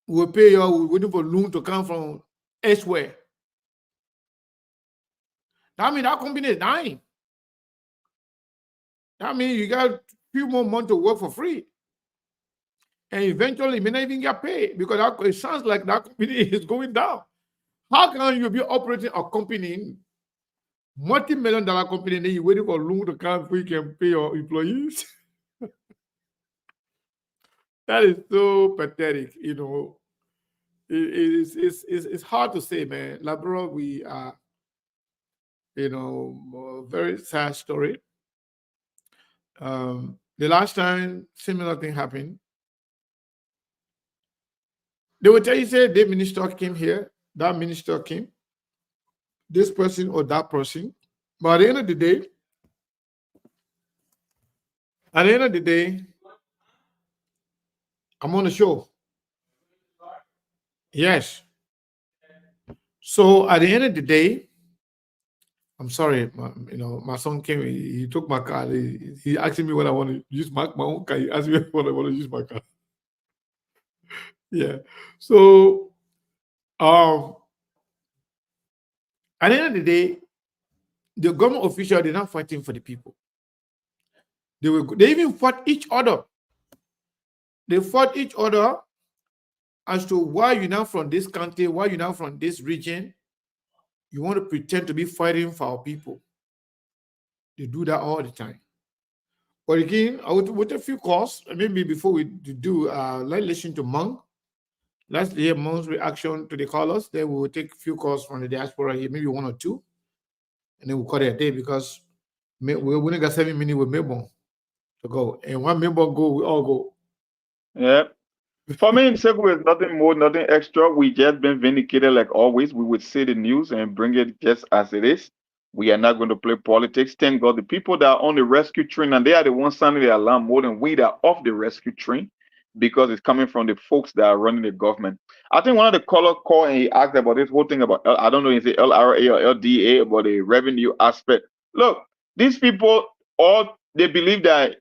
will pay you? We're waiting for loan to come from elsewhere. That means that company is dying. That means you got a few more months to work for free. And eventually, you may not even get paid because it sounds like that company is going down. How can you be operating a company, multi-million-dollar company, and then you're waiting for a loan to come before you can pay your employees? That is so pathetic, It's hard to say, man. Labrador, we are, a very sad story. The last time similar thing happened, they will tell you, say, the minister came here, that minister came, this person or that person. But at the end of the day, I'm on the show. Yes. So at the end of the day, I'm sorry, my son came, he took my car. He asked me when I want to use my own car. He asked me when I want to use my car. Yeah. So at the end of the day, the government official, they're not fighting for the people. They even fought each other. They fought each other as to why you're not from this country, why you're not from this region. You want to pretend to be fighting for our people. They do that all the time. But again, with a few calls, maybe before we do, let's listen to Monk. Let's hear Monk's reaction to the callers. Then we will take a few calls from the diaspora here, maybe one or two, and then we'll call it a day because we only got 7 minutes with Melbourne to go. And when Melbourne go, we all go. Yeah. For me, in Segue is nothing more, nothing extra. We just been vindicated like always. We would say the news and bring it just as it is. We are not going to play politics. Thank God the people that are on the rescue train and they are the ones sounding the alarm more than we that are off the rescue train because it's coming from the folks that are running the government. I think one of the caller called and he asked about this whole thing about I don't know is it LRA or LDA about the revenue aspect. Look, these people all they believe that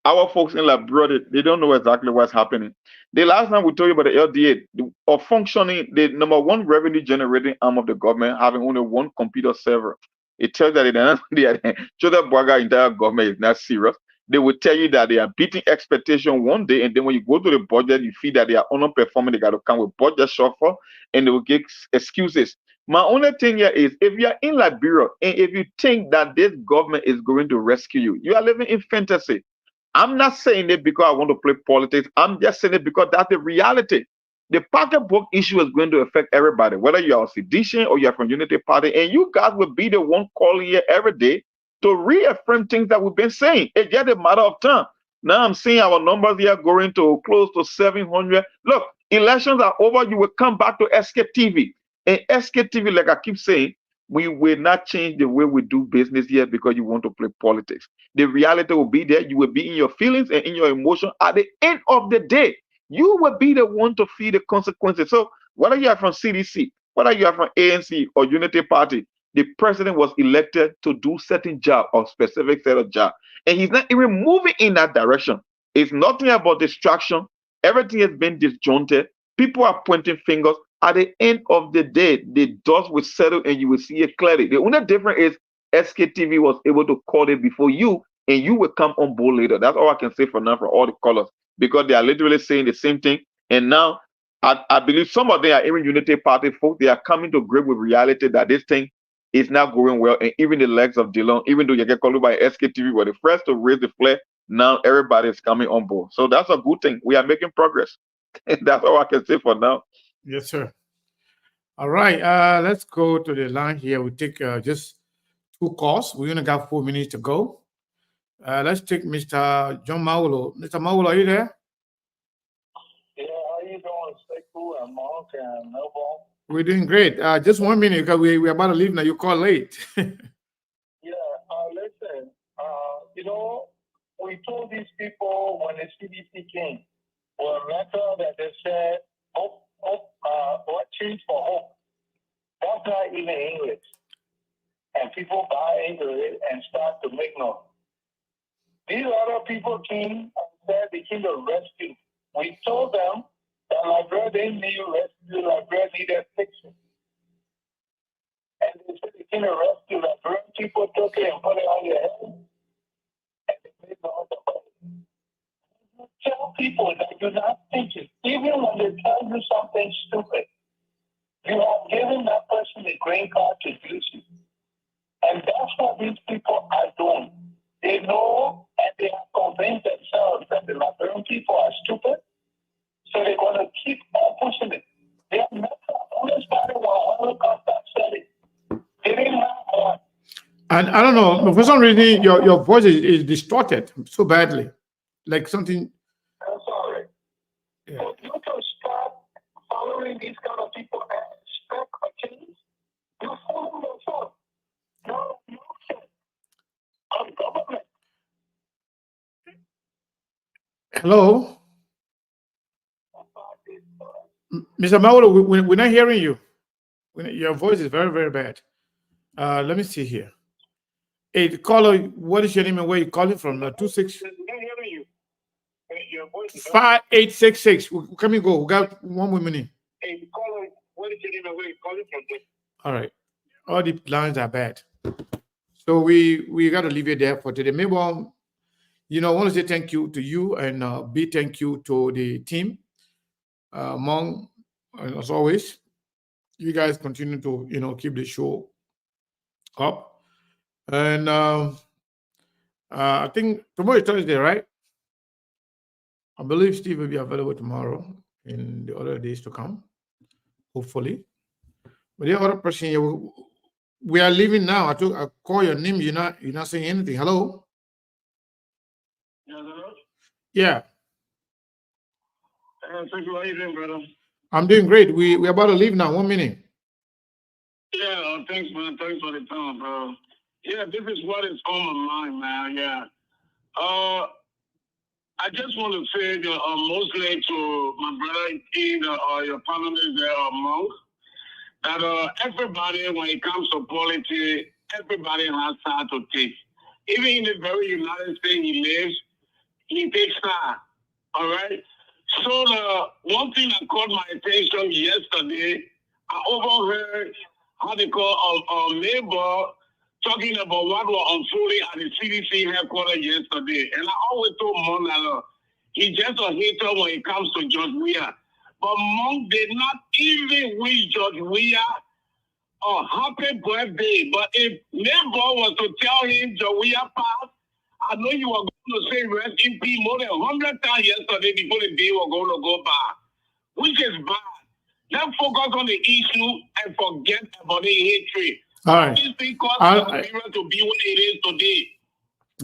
our folks in Labrador, they don't know exactly what's happening. The last time we told you about the LDA, or functioning, the number one revenue generating arm of the government having only one computer server. It tells that the Braga entire government is not serious. They will tell you that they are beating expectation one day, and then when you go to the budget, you feel that they are underperforming. They got to come with budget shuffle, and they will give excuses. My only thing here is if you are in Liberia and if you think that this government is going to rescue you, you are living in fantasy. I'm not saying it because I want to play politics. I'm just saying it because that's the reality. The pocketbook issue is going to affect everybody, whether you are a sedition or you're from Unity Party, and you guys will be the one calling here every day to reaffirm things that we've been saying. It's just a matter of time. Now I'm seeing our numbers here going to close to 700. Look, elections are over. You will come back to SK TV. And SK TV, like I keep saying, we will not change the way we do business here because you want to play politics. The reality will be there. You will be in your feelings and in your emotion. At the end of the day, you will be the one to feel the consequences. So whether you are from CDC, whether you are from ANC or Unity Party, the president was elected to do certain job or specific set of job. And he's not even moving in that direction. It's nothing about distraction. Everything has been disjointed. People are pointing fingers. At the end of the day, the dust will settle and you will see it clearly. The only difference is SKTV was able to call it before you, and you will come on board later. That's all I can say for now for all the colors, because they are literally saying the same thing. And now I believe some of them are even Unity Party folk. They are coming to grip with reality that this thing is not going well. And even the legs of Dillon, even though you get called by SKTV, were the first to raise the flag. Now everybody is coming on board. So that's a good thing. We are making progress. That's all I can say for now. Yes, sir. All right. Let's go to the line here. We take just two calls. We only got 4 minutes to go. Let's take Mr. John Maulo. Mr. Maulo, are you there? Yeah, how you doing, Sekou and Mark and Melbourne? We're doing great. Just 1 minute because we're about to leave now. You call late. Listen, we told these people when the CDC came, well, a matter that they said, what change for hope? That's not even English. And people buy into it and start to make noise. These other people came and said they came to rescue. We told them that Liberia didn't need rescue, Liberia needed fixing. And they said they came to rescue Liberian people, took it and put it on your head. And they made noise about it. You tell people that you're not thinking, even when they tell you something stupid, you have given that person a green card to use you. And that's what these people are doing. They know and they have convinced themselves that the Liberian people are stupid, so they're going to keep on pushing it. They have not only started with Holocaust that said it. They didn't have one. And I don't know, for some reason, your voice is distorted so badly. Like something. I'm sorry. Yeah. So you can start following these kind of people and expect a change. You follow yourself. No, you can. I'm government. Hello? Mr. Maulo, we're not hearing you. Your voice is very, very bad. Let me see here. Hey, caller, what is your name and where you calling from? 26 I'm not hearing you. Your voice is 5866. Can we go? We got 1 more minute. Hey, caller, what is your name and where you calling from? All right. All the lines are bad. So we got to leave it there for today. Maybe I want to say thank you to you and big thank you to the team. Among, as always, you guys continue to keep the show up. And I think tomorrow is Thursday, right? I believe Steve will be available tomorrow in the other days to come, hopefully. But the other person here, we are leaving now. I call your name. You're not saying anything. Hello? Hello? Yeah, Thank you. How you doing, brother? I'm doing great. We're about to leave now. 1 minute. Yeah, thanks, man. Thanks for the time, bro. Yeah, this is what is on my mind, man. Yeah. I just want to say mostly to my brother in your panelists there, Monk, that everybody, when it comes to politics, everybody has side to take. Even in the very United States he lives, he takes side. All right? So the one thing that caught my attention yesterday, I overheard how they call a neighbor talking about what was unfolding at the CDC headquarters yesterday. And I always told Mon that he's just a hater when it comes to George Weah. But Monk did not even wish George Weah a happy birthday. But if neighbor was to tell him George Weah passed, I know you were going to say rest in peace more than 100 times yesterday before the day was going to go by. which is bad. Let's focus on the issue and forget about the hatred. All right. This thing caused Liberia to be what it is today.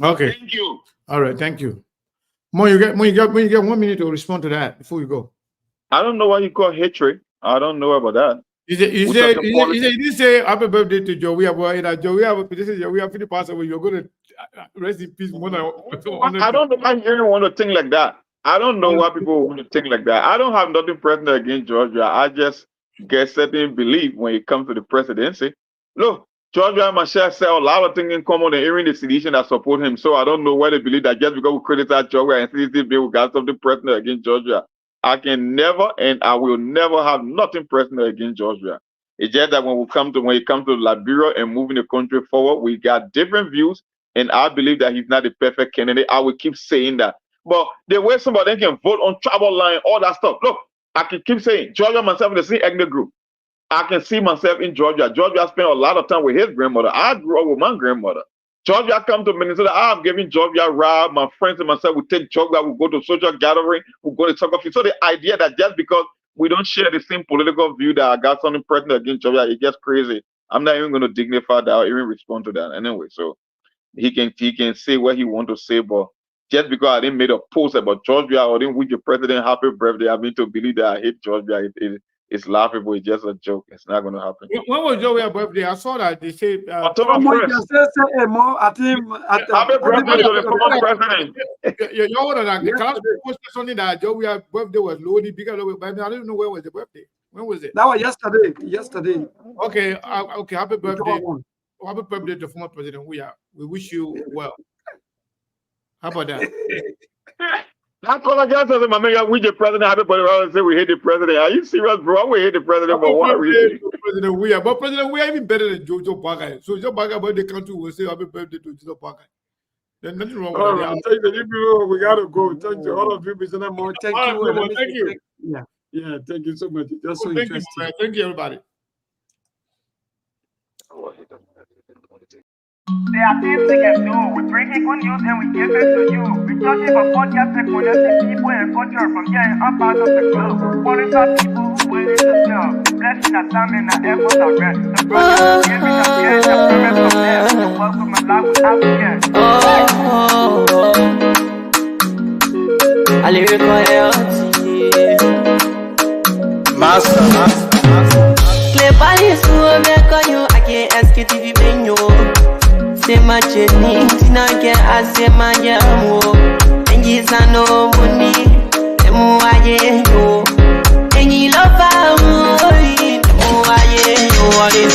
Okay. Thank you. All right. Thank you. Mo, you get 1 minute to respond to that before we go. I don't know what you call hatred. I don't know about that. You didn't say happy birthday to Joey. This is Joey. Happy pass away. You're going to rest in peace. I don't know. I'm hearing one to think like that. I don't know why people want to think like that. I don't have nothing personal against Georgia. I just get certain belief when it comes to the presidency. Look, Georgia and Michelle say a lot of things in common and hearing the sedition that support him. So I don't know why they believe that just because we criticize Georgia and CCP, we got something personal against Georgia. I can never and I will never have nothing personal against Georgia. It's just that when it comes to Liberia and moving the country forward, we got different views, and I believe that he's not the perfect candidate. I will keep saying that. But the way somebody can vote on tribal line, all that stuff. Look, I can keep saying Georgia myself in the same ethnic group. I can see myself in Georgia. Georgia spent a lot of time with his grandmother. I grew up with my grandmother. Georgia come to Minnesota. I'm giving Georgia a ride. My friends and myself will take Georgia. We'll go to social gathering. We'll go to soccer field. So the idea that just because we don't share the same political view that I got something personal against Georgia, it's just crazy. I'm not even going to dignify that or even respond to that anyway. So he can say what he want to say, but just because I didn't make a post about Georgia or didn't wish the president happy birthday, I mean to believe that I hate Georgia. It's laughable. It's just a joke. It's not going to happen. When was Joey's birthday? I saw that they say October 1st. Happy birthday to the former president. You know what? I posted something that Joey's birthday was loaded because but I don't know where was the birthday. When was it? That was yesterday. Okay. Okay. Happy birthday. Happy birthday to former president. We wish you well. How about that? Not because I just said, my man, we the president. Happy birthday. I say we hate the president. Are you serious, bro? We hate the president for one reason. President we are, but President we are even better than Joe Parker. So Joe Parker birthday country will say happy birthday to Joe Parker. There's nothing wrong with that. Thank you. We gotta go. Thank you, all of you, Mr. Mo. Thank you. Thank you. Yeah. Thank you so much. That's so thank interesting. You, thank you, everybody. There are things we can do. We bring in good news and we give it to you. We touch it for podcast and connecting people and culture from here and up out of the globe. Monitor people who willing to sell. Blessing that time and the efforts are rest. The project is giving us here and the promise from there. The work of my life without fear. I lyrical health. Master. Clear Paris, who make on you. I can't ask you TV menu. Say my journey, Tina get as a man, and he's no money, and you, and you love what is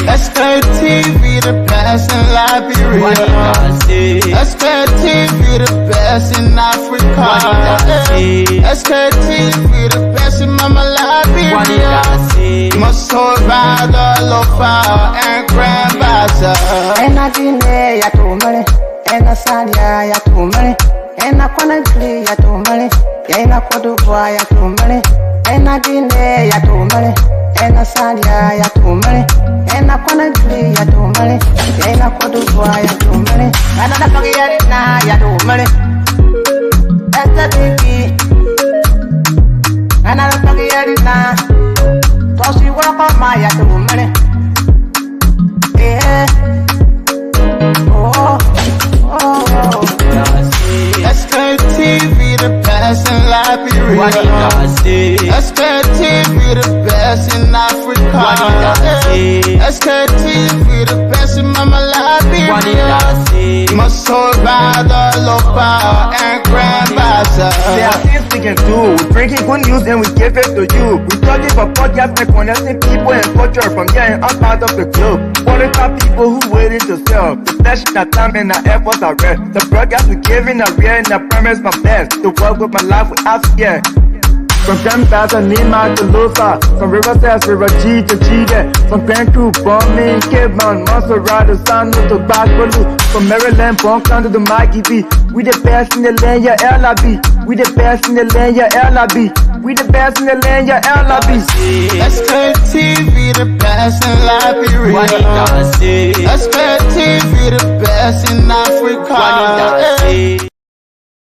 SKTV, the best in Liberia. SKTV, the best in Africa. SKTV, the best in Mama Liberia. Must hold by the lofa and grandfather. And I didn't ya to money, and I said ya to money, and I couldn't play ya to money, and I could do ya to money, and I didn't ya to money, and I said ya to money, and I couldn't play ya to money, and I could do ya to money, and I don't get it now ya to money. That's the biggie, and I don't get it now. So she work on my ya to money. Yeah. SKTV, the best in Liberia. SKTV, the best in Africa. SKTV, the best in Mama Liberia. Must hold by the local and grandfather. There are things we can do. We bring in good news and we give it to you. We touch it for podcast and connecting people and culture from here and up out of the globe. Monitor people who willing to sell. The flesh, the time and the efforts are rest. The broadcast we giving a real and the promise my best. To work with my life without fear. From Grandfather, Nima to Lufa. From Riverside, River G to Chile. From Grand Crew, Bombing, Kidman, Montserrat, San to Bacalu. From Maryland, Bonk to the Mikey B. We the best in the land, yeah, LIB. We the best in the land, yeah, LIB. We the best in the land, yeah, LIB. SKTV, the best in Liberia. SKTV, the best in Africa.